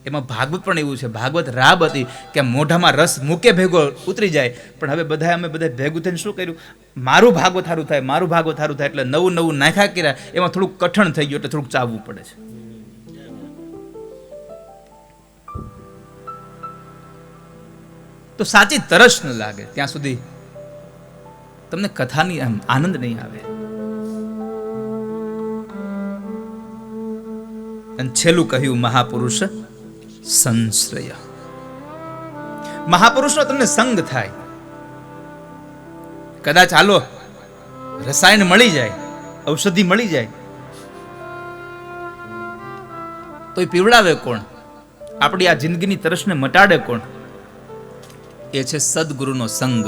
એમાં ભાગવત પણ એવું છે, ભાગવત રાબ હતી કે મોઢામાં રસ મૂકે ભેગો ઉતરી જાય. પણ હવે અમે બધા ભેગું થઈને શું કર્યું, મારું ભાગવત સારું થાય એટલે નવું નાખ્યા કર્યા. એમાં થોડુંક કઠણ થઈ ગયું એટલે થોડુંક ચાવવું પડે છે. તો સાચી તરસ ન લાગે ત્યાં સુધી તમને કથાની આનંદ નહીં આવે. અને છેલ્લું કહ્યું મહાપુરુષ સંશ્રય. મહાપુરુષનો તમને સંગ થાય. કદાચ હાલો રસાયણ મળી જાય, ઔષધિ મળી જાય, તો એ પીવડાવે કોણ? આપણી આ જિંદગીની તરસને મટાડે કોણ? એ છે સદગુરુનો સંગ.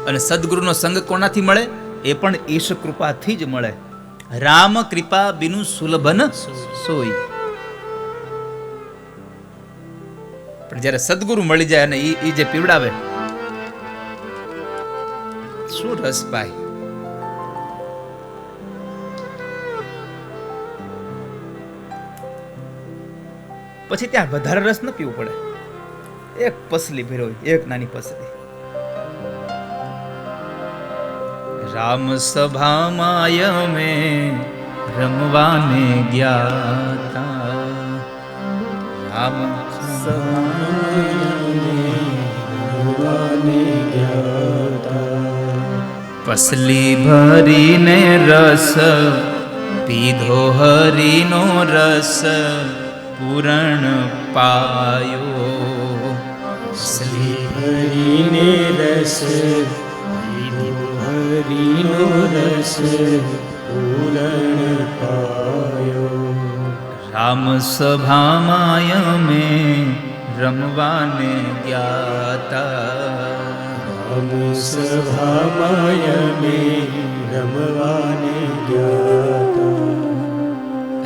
અને સદગુરુનો સંગ કોનાથી મળે? એ પણ ઈશ કૃપાથી જ મળે. રામ કૃપા બિનુ સુલભન સોઈ. પણ જ્યારે સદગુરુ મળી જાય અને એ જે પીવડાવે, શું રસ પાય. પછી ત્યાં વધારે રસ ન પીવું પડે. એક પસલી ભેરવી, એક નાની પસલી. રામ સભામાં મેં રમવાને ગયા તા. રામ રમવાને ગયા તા. પસલી ભરીને રસ પીધો, હરીનો રસ પૂરણ પાયો. પસલી ભરીને રસ પીધો, હરીનો રસ પૂરણ પાયો. રામ સભામાં મેં રમવાને ગયા તા. રામ સભામાં મેં રમવાને ગયા તા.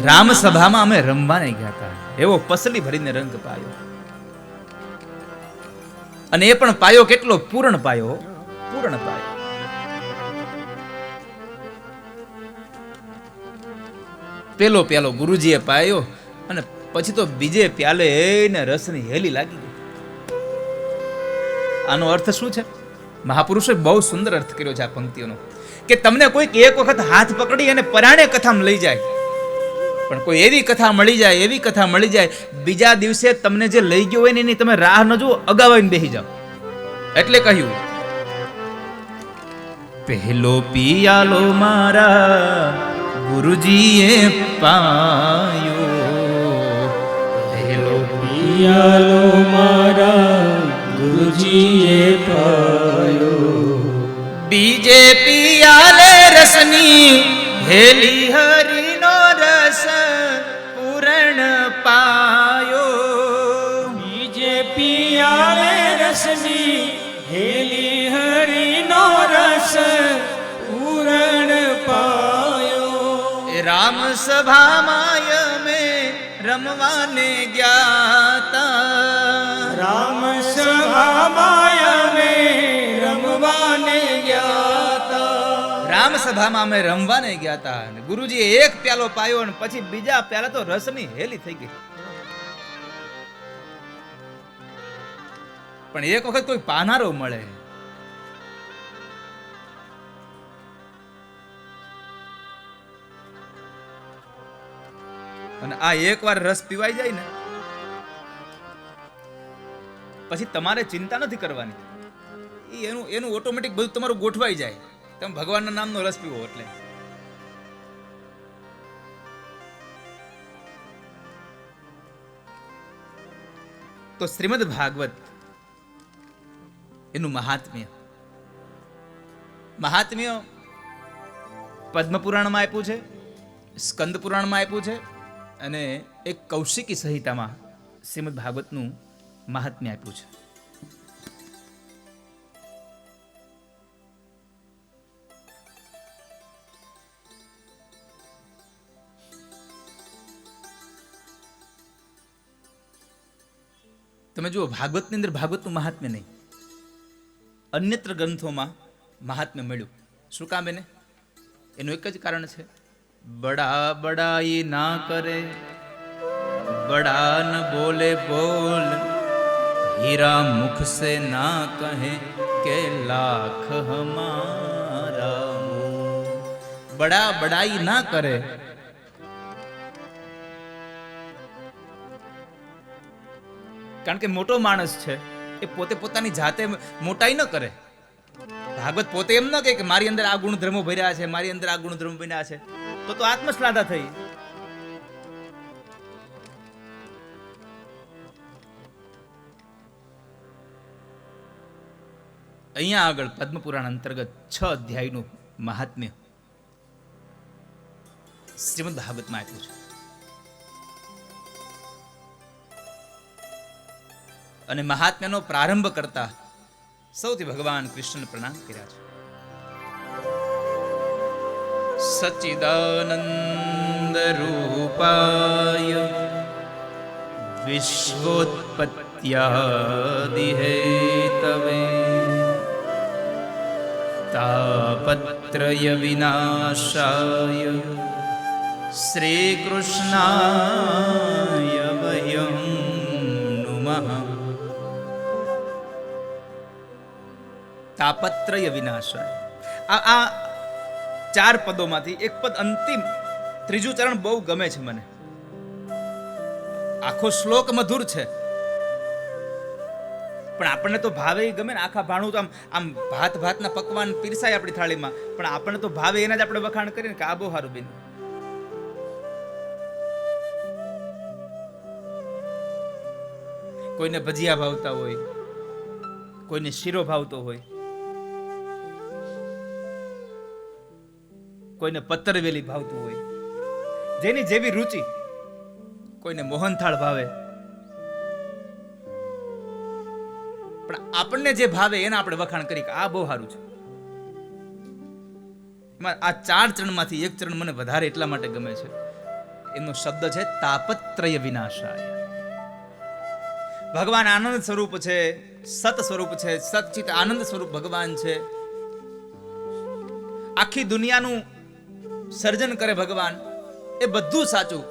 રામ સભામાં અમે રમવાને ગયા હતા. એવો પસલી ભરીને રંગ પાયો. અને એ પણ પાયો કેટલો? પૂર્ણ પાયો. પેલો પ્યાલો ગુરુજીએ પાયો અને પછી તો બીજે પ્યાલે એને રસની હેલી લાગી ગઈ. આનો અર્થ શું છે? મહાપુરુષોએ બહુ સુંદર અર્થ કર્યો છે આ પંક્તિઓનો, કે તમને કોઈક એક વખત હાથ પકડી અને પરાણે કથામાં લઈ જાય, પણ કોઈ એવી કથા મળી જાય બીજા દિવસે તમને જે લઈ ગયો હોય ને એની તમે રાહ ન જુઓ, અગાવાઈને બેસી જાઓ. એટલે કહ્યું, પહેલો પિયાલો મારા ગુરુજીએ પાયો. પહેલો પિયાલો મારા ગુરુજીએ પાયો. બીજે પિયાલે રસની હેલી હરીનો રસ પૂરણ પાયો. બીજે પિયાલે રસની હેલી હરીનો રસ પૂરણ પાયો. રામ સભામાં મેં રમવાને ગયા તા. રામ સભામાં મેં રમવાને ગયા તા. રામ સભામાં અમે રમવાને ગયા હતા. ગુરુજીએ એક પ્યાલો પાયો અને પછી બીજા પ્યાલા તો રસની હેલી થઈ ગઈ. પણ એક વખત કોઈ પાનારો મળે, અને આ એકવાર રસ પીવાઈ જાય ને પછી તમારે ચિંતા નથી કરવાની. એનું ઓટોમેટિક બધું તમારું ગોઠવાઈ જાય. તમે ભગવાનના નામનો રસ પીવો એટલે. તો શ્રીમદ ભાગવત એનું મહાત્મ્ય પદ્મ પુરાણમાં આપ્યું છે, સ્કંદ પુરાણમાં આપ્યું છે, અને એક કૌશિકી સંહિતામાં શ્રીમદ ભાગવતનું મહાત્મ્ય આપ્યું છે. તમે જુઓ, ભાગવતની અંદર ભાગવતનું મહાત્મ્ય નહીં, અન્યત્ર ગ્રંથોમાં મહાત્મ્ય મળ્યું. શું કામ એને? એનું એક જ કારણ છે, બડા બડાઈ ના કરે, બડા ન બોલે બોલ, हीरा मुख से ना कहे के लाख हमारा मोल. बड़ा बड़ाई ना करे. કારણ કે મોટો માણસ છે એ પોતે પોતાની જાતે મોટાઈ ન કરે. ભાગવત પોતે એમ ન કહે કે મારી અંદર આ ગુણધર્મો ભર્યા છે, મારી અંદર આ ગુણધર્મો ભર્યા છે, તો આત્મશ્લાઘા થઈ. અહીંયા આગળ પદ્મપુરાણ અંતર્ગત 6 અધ્યાયનું મહાત્મ્ય શ્રીમદ ભાગવતમાં આપ્યું છે. અને મહાત્મ્યનો પ્રારંભ કરતા સૌથી ભગવાન કૃષ્ણને પ્રણામ કર્યા છે. સચ્ચિદાનંદ રૂપાય વિશ્વોત્પત્યાદિ હેતવે તાપત્રય વિનાશાય શ્રી કૃષ્ણાય વયં નુમઃ. તાપત્રય વિનાશાય, આ 4 પદોમાંથી એક પદ અંતિમ ત્રીજું ચરણ બહુ ગમે છે મને. આખો શ્લોક મધુર છે, પણ આપણને તો ભાવે ગમે ને. આખા ભાણું તો આમ ભાતના પકવાન પીરસાય આપણી થાળીમાં, પણ આપણને તો ભાવે એના જ આપણે વખાણ કરીએ ને કે આ બહુ સારું બેન. કોઈને ભજીયા ભાવતા હોય, કોઈને શીરો ભાવતો હોય, કોઈને પત્તરવેલી ભાવતું હોય, જેની જેવી રુચિ. કોઈને મોહનથાળ ભાવે, પણ આપણને જે ભાવે એના આપણે વખાણ કરી કે આ બહુ સારું છે. આ 4 ચરણમાંથી એક ચરણ મને વધારે એટલા માટે ગમે છે, એનો શબ્દ છે તાપત્રય વિનાશાય. ભગવાન આનંદ સ્વરૂપ છે, સત સ્વરૂપ છે, સચ્ચિત આનંદ સ્વરૂપ ભગવાન છે. આખી દુનિયાનું સર્જન કરે ભગવાન, એ બધું સાચું.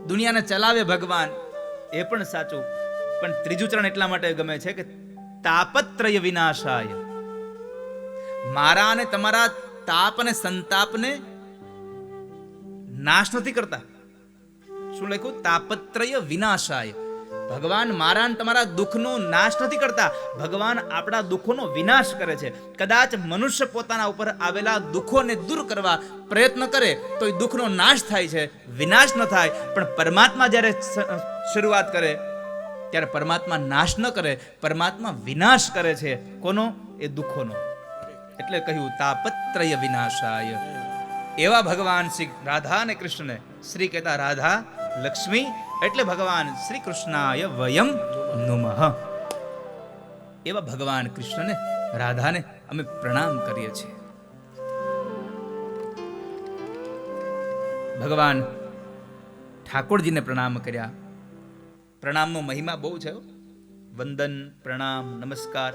દુનિયાને ચલાવે ભગવાન, એ પણ સાચું. પણ ત્રીજું ચરણ એટલા માટે ગમે છે કે તાપત્રય વિનાશાય. મારા અને તમારા તાપ અને સંતાપને નાશ નથી કરતા. શું લખ્યું? તાપત્રય વિનાશાય. ભગવાન મારા અને તમારા દુઃખનો નાશ નથી કરતા, ભગવાન આપણા દુઃખોનો વિનાશ કરે છે. કદાચ મનુષ્ય પોતાના ઉપર આવેલા દુઃખોને દૂર કરવા પ્રયત્ન કરે તો એ દુઃખનો નાશ થાય છે, વિનાશ ન થાય. પણ પરમાત્મા જ્યારે શરૂઆત કરે ત્યારે પરમાત્મા નાશ ન કરે, પરમાત્મા વિનાશ કરે છે. કોનો? એ દુઃખોનો. એટલે કહ્યું તાપત્રય વિનાશાય. એવા ભગવાન શ્રી રાધા અને કૃષ્ણને શ્રી કહેતા રાધા લક્ષ્મી, એટલે ભગવાન શ્રી કૃષ્ણાય વયમ નુમઃ. એવા ભગવાન કૃષ્ણને રાધાને અમે પ્રણામ કરીએ છીએ. ભગવાન ઠાકોરજીને પ્રણામ કર્યા. પ્રણામનો મહિમા બહુ છે. વંદન, પ્રણામ, નમસ્કાર.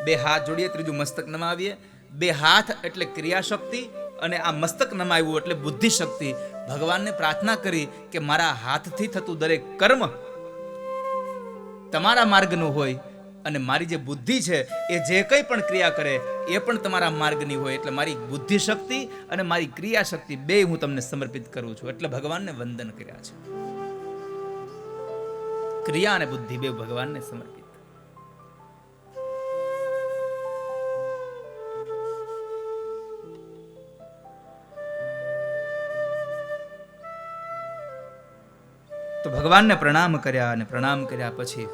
2 હાથ જોડીએ, ત્રીજું મસ્તક નમાવીએ. 2 હાથ એટલે ક્રિયાશક્તિ, અને આ મસ્તક નમાવ્યું એટલે બુદ્ધિ શક્તિ. ભગવાનને પ્રાર્થના કરી કે મારા હાથથી થતું દરેક કર્મ તમારા માર્ગનું હોય, અને મારી જે બુદ્ધિ છે એ જે કંઈ પણ ક્રિયા કરે એ પણ તમારા માર્ગની હોય. એટલે મારી બુદ્ધિ શક્તિ અને મારી ક્રિયા શક્તિ 2 હું તમને સમર્પિત કરું છું. એટલે ભગવાનને વંદન કર્યા છે. ક્રિયા અને બુદ્ધિ 2 ભગવાનને સમર્પિત. તો ભગવાનને પ્રણામ કર્યા, અને પ્રણામ કર્યા પછી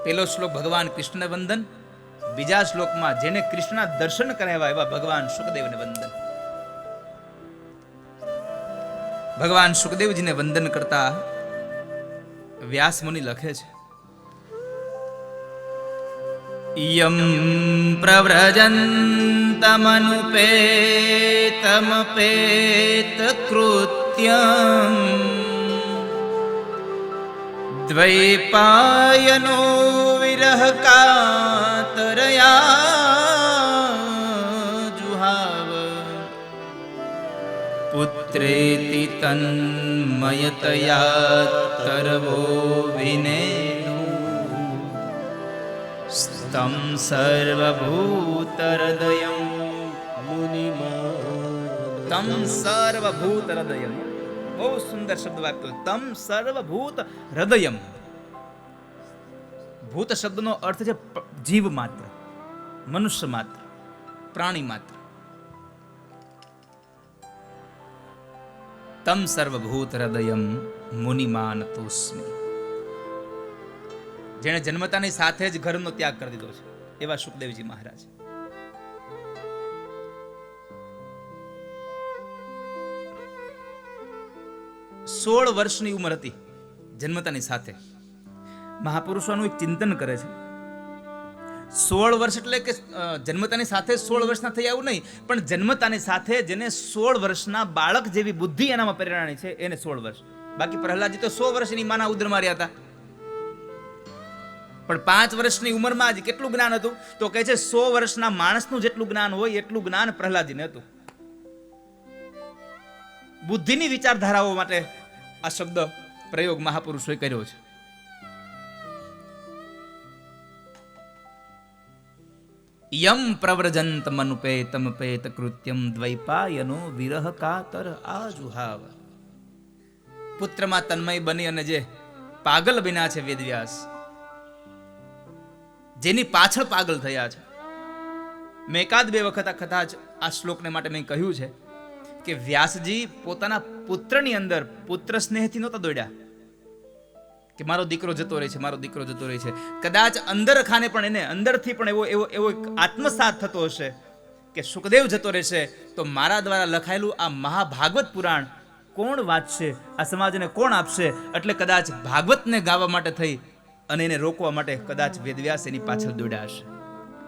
પેલો શ્લોક ભગવાન કૃષ્ણને વંદન, બીજા શ્લોકમાં જેને કૃષ્ણના દર્શન કરાવ્યા એવા ભગવાન સુખદેવને વંદન. ભગવાન સુખદેવજીને વંદન કરતા વ્યાસ મુનિ લખે છે, યમ પ્રવ્રજંતમનુપેતમપેત કૃત્યમ દ્વૈપાયનો વિરહ કાતરયા જુહાવ પુત્રેતિ તન્મયતયા તરવો વિનેદુ સ્તમ સર્વભૂતહૃદયં તમ સર્વભૂત હૃદયમ. બહુ સુંદર શબ્દ વાપર્યો, તમ સર્વભૂત હૃદયમ. ભૂત શબ્દનો અર્થ છે જીવ માત્ર, મનુષ્ય માત્ર, પ્રાણી માત્ર. તમ સર્વભૂત હૃદયમ મુનિમાનતોસ્મિ. જેણે જન્મતાની સાથે જ ઘરનો ત્યાગ કરી દીધો છે એવા સુખદેવજી મહારાજ. 16 વર્ષની ઉંમર હતી જન્મતાની સાથે. મહાપુરુષોનું એક ચિંતન કરે છે. 16 વર્ષ એટલે કે જન્મતાની સાથે 16 વર્ષના થયા એવું નહીં, પણ જન્મતાની સાથે જેને 16 વર્ષના બાળક જેવી બુદ્ધિ એનામાં પરિણામી છે એને 16 વર્ષ. બાકી પ્રહલાદજી તો 100 વર્ષની માના ઉદરમાં રહ્યા હતા. પણ 5 વર્ષની ઉંમરમાં જ કેટલું જ્ઞાન હતું? તો કહે છે 100 વર્ષના માણસનું જેટલું જ્ઞાન હોય એટલું જ્ઞાન પ્રહલાદજીને હતું. બુદ્ધિની વિચારધારાઓ માટે આ શબ્દ પ્રયોગ મહાપુરુષોએ કર્યો છે. યમ પ્રવ્રજંત મનુપેતમ પેત કૃત્યમ દ્વૈપાયનો વિરહ કાતર આજુહાવ. પુત્રમાં તન્મય બની અને જે પાગલ બન્યા છે વેદવ્યાસ, જેની પાછળ પાગલ થયા છે. મેં એકાદ બે વખત આ કથા આ શ્લોકને માટે મેં કહ્યું છે કે વ્યાસજી પોતાના પુત્રની અંદર પુત્ર સ્નેહથી નહોતા દોડ્યા કે મારો દીકરો જતો રહે છે, મારો દીકરો જતો રહે છે. કદાચ અંદર ખાને પણ એને અંદરથી પણ એવો એક આત્મસાત થતો હશે કે સુખદેવ જતો રહેશે તો મારા દ્વારા લખાયેલું આ મહાભાગવત પુરાણ કોણ વાંચશે, આ સમાજને કોણ આપશે? એટલે કદાચ ભાગવતને ગાવા માટે થઈ અને એને રોકવા માટે કદાચ વેદવ્યાસ એની પાછળ દોડ્યા હશે.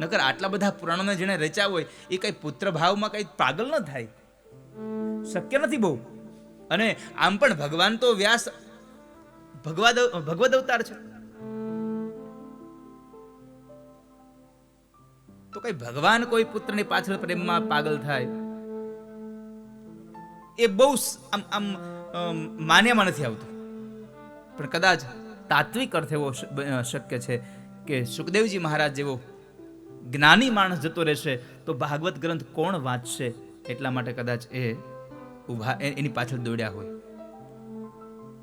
નકર આટલા બધા પુરાણોને જેને રચ્યા હોય એ કઈ પુત્ર ભાવમાં કઈ પાગલ ન થાય, શક્ય નથી બહુ. અને આમ પણ ભગવાન તો વ્યાસ ભગવદ અવતાર છે, તો કઈ ભગવાન કોઈ પુત્રની પાછળ પ્રેમમાં પાગલ થાય એ બહુ આમ માન્યામાં નથી આવતું. પણ કદાચ તાત્વિક અર્થ એવો શક્ય છે કે સુખદેવજી મહારાજ જેવો જ્ઞાની માણસ જતો રહેશે તો ભાગવત ગ્રંથ કોણ વાંચશે? એટલા માટે કદાચ એ ઉભા એની પાછળ દોડ્યા હોય.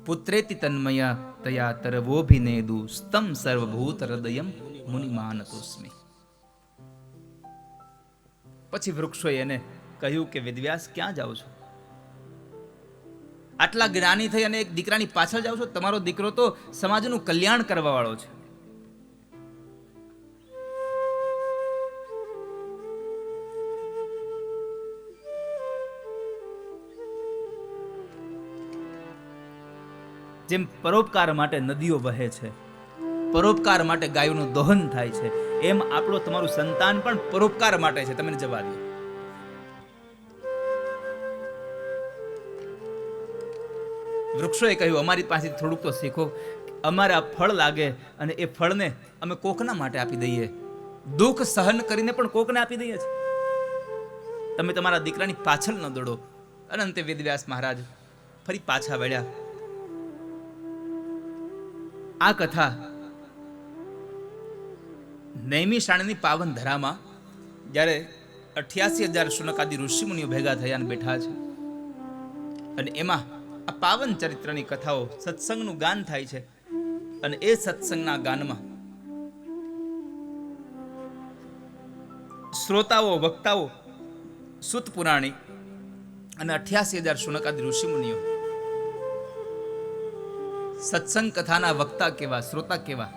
પુત્રેતિ તન્મયા તયા તરવોભિનેદુ સ્તમ સર્વભૂત હૃદયમ મુનિમાનતોસ્મિ. પછી વૃક્ષોએ એને કહ્યું કે વેદવ્યાસ ક્યાં જાઓ છો? આટલા જ્ઞાની થઈ અને એક દીકરાની પાછળ જાઓ છો? તમારો દીકરો તો સમાજનું કલ્યાણ કરવા વાળો છે. જેમ પરોપકાર માટે નદીઓ વહે છે, પરોપકાર માટે ગાયોનું દહન થાય છે, એમ આપણો તમારું સંતાન પણ પરોપકાર માટે છે. તમે જવા દો. વૃક્ષોએ કહ્યું અમારી પાસેથી થોડુંક તો શીખો. અમારે આ ફળ લાગે અને એ ફળને અમે કોકના માટે આપી દઈએ, દુઃખ સહન કરીને પણ કોકને આપી દઈએ છીએ. તમે તમારા દીકરાની પાછળ ન દોડો. અને અંતે વેદવ્યાસ મહારાજ ફરી પાછા વળ્યા. આ કથા નૈમિષારણ્યની પાવન ધરામાં જ્યારે 88,000 શુનકાદી ઋષિમુનિઓ ભેગા થયા અને બેઠા છે અને એમાં આ પાવન ચરિત્રની કથાઓ સત્સંગનું ગાન થાય છે. અને એ સત્સંગના ગાનમાં શ્રોતાઓ, વક્તાઓ, સુત પુરાણી અને 88,000 શુનકાદી ઋષિમુનિઓ સત્સંગ કથાના વક્તા કેવા, શ્રોતા કેવા?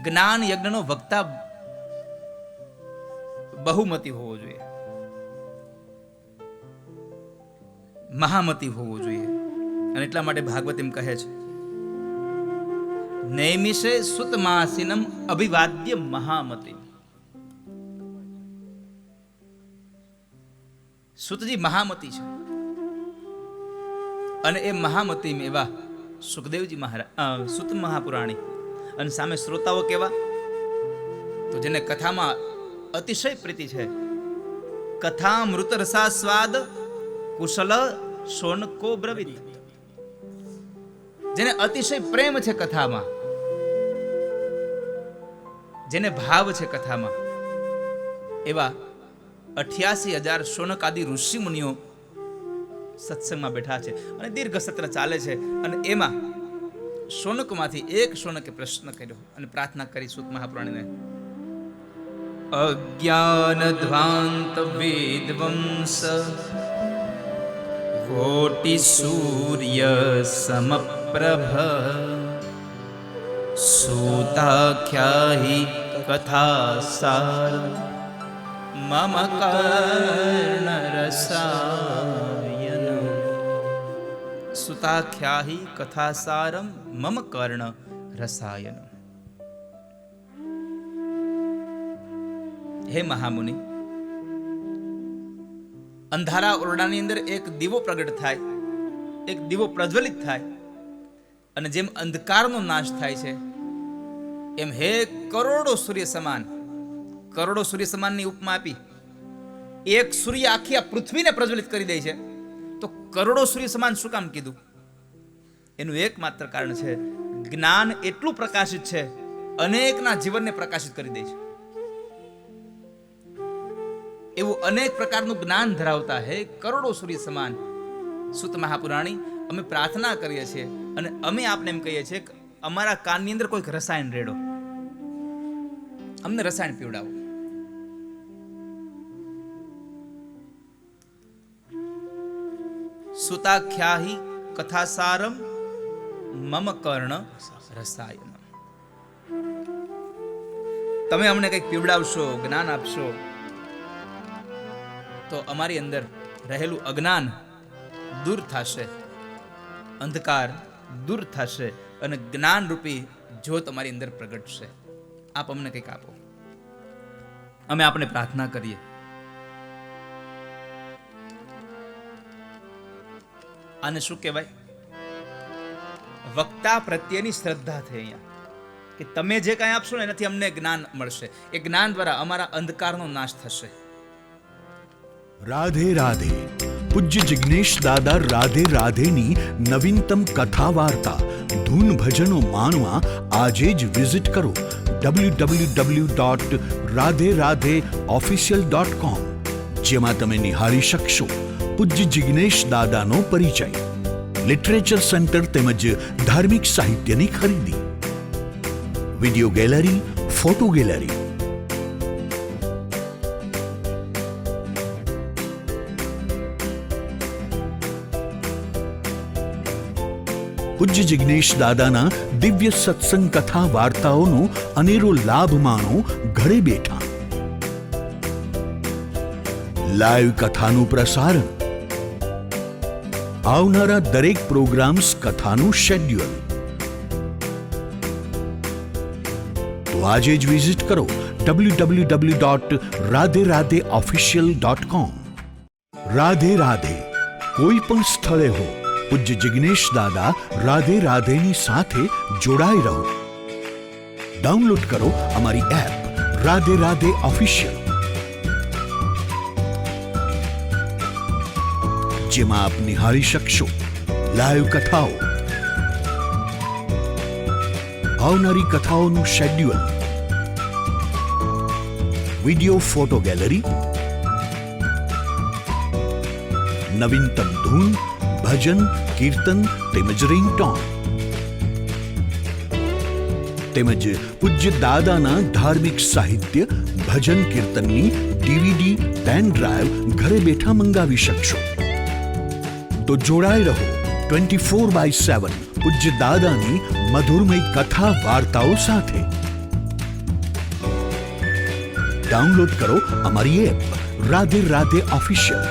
જ્ઞાન યજ્ઞનો વક્તા બહુમતી હોવો જોઈએ, મહામતી હોવો જોઈએ. અને એટલા માટે ભાગવત એમ કહે છે નૈમિષે સુતમાસીનમ અભિવાદ્ય મહામતી. સુતજી મહામતી છે. અને એ મહામતીમ એવા સુખદેવજી મહારાજ, સુત મહાપુરાણી, અને સામે શ્રોતાઓ કેવા, તો જેને કથામાં અતિશય પ્રીતિ છે. કથામૃત રસાસ્વાદ કુશલ શોનકો બ્રવિત, જેને અતિશય પ્રેમ છે કથામાં, જેને ભાવ છે કથામાં, એવા 88,000 શૌનક આદિ ઋષિ મુનિઓ સત્સંગમાં બેઠા છે અને દીર્ઘ સત્ર ચાલે છે. અને એમાં શૌનકમાંથી એક શૌનકે પ્રશ્ન કર્યો અને પ્રાર્થના કરી સૂત મહાપુરાણીને, અજ્ઞાન ધ્વાંત વિદ્વંસ કોટિ સૂર્ય સમપ્રભ સૂતાખ્યાહી કથા સાર મમ કર્ણ રસાયન. સુતાખ્યાહી કથાસારમ મમ કર્ણ રસાયન. હે મહામુનિ, અંધારા ઓરડાની અંદર એક દીવો પ્રગટ થાય, એક દીવો પ્રજ્વલિત થાય, અને જેમ અંધકારનો નાશ થાય છે એમ હે કરોડો સૂર્ય સમાન, કરોડો સૂર્ય સમાનની ઉપમા આપી. એક સૂર્ય આખી આ પૃથ્વીને પ્રજ્વલિત કરી દે છે, તો કરોડો સૂર્ય સમાન શું કામ કીધું? એનું એકમાત્ર કારણ છે, જ્ઞાન એટલું પ્રકાશિત છે, અનેકના જીવનને પ્રકાશિત કરી દે છે. એવું અનેક પ્રકારનું જ્ઞાન ધરાવતા હે કરોડો સૂર્ય સમાન સુત મહાપુરાણી, અમે પ્રાર્થના કરીએ છીએ અને અમે આપને એમ કહીએ છીએ કે અમારા કાનની અંદર કોઈક રસાયણ રેડો, અમને રસાયણ પીવડાવો. સુતાખ્યાહી કથાસારમ મમ કર્ણ રસાયન. તમે અમને કંઈક પીવડાવશો, જ્ઞાન આપશો, તો અમારી અંદર રહેલું અજ્ઞાન દૂર થશે, અંધકાર દૂર થશે અને જ્ઞાન રૂપી જ્યોત અમારી અંદર પ્રગટશે. આપ અમને કંઈક આપો. અમે આપને પ્રાર્થના કરીએ. આને શું કહેવાય? વક્તા પ્રત્યેની શ્રદ્ધા થઈ અહીંયા, કે તમે જે કાંઈ આપશો ને એનાથી અમને જ્ઞાન મળશે. એ જ્ઞાન દ્વારા અમારા અંધકારનો નાશ થશે. રાધે રાધે. પૂજ્ય જિગ્નેશ દાદા રાધે રાધેની નવીનતમ કથા વાર્તા ધૂન ભજનો માણવા આજે જ વિઝિટ કરો www.radheradheofficial.com, જેમાં તમે નિહાળી શકશો પૂજ્ય જિગ્નેશ દાદાનો પરિચય, લિટરેચર સેન્ટર તેમજ ધાર્મિક સાહિત્યની ખરીદી, વિડિયો ગેલેરી, ફોટો ગેલેરી, પૂજ્ય જિગ્નેશ દાદાના દિવ્ય સત્સંગ કથા વાર્તાઓનો અનેરો લાભ માણો ઘરે બેઠા. લાઈવ કથાનું પ્રસારણ, આવનારા દરેક પ્રોગ્રામ્સ કથાનું શેડ્યુલ. તો આજે જ વિઝિટ કરો www.radheradheofficial.com. રાધે રાધે. કોઈ પણ સ્થળે હો, પૂજ્ય જિગ્નેશ દાદા રાધે રાધેની સાથે જોડાઈ રહો. ડાઉનલોડ કરો અમારી એપ રાધે રાધે ઓફિશિયલ, જેમાં આપ નિહાળી શકશો લાઈવ કથાઓ, આવનારી કથાઓનું શેડ્યુલ, વિડિયો ફોટો ગેલેરી, નવીનતમ ધૂન, ભજન, કીર્તન તેમજ રિંગટોન, તેમજ પૂજ્ય દાદાના ધાર્મિક સાહિત્ય, ભજન કીર્તનની ડીવીડી, પેન ડ્રાઈવ ઘરે બેઠા મંગાવી શકશો. તો જોડાઈ રહો 24/7 પૂજ્ય દાદાની મધુરમય કથા વાર્તાઓ સાથે. ડાઉનલોડ કરો અમારી એપ રાધે રાધે ઓફિશિયલ.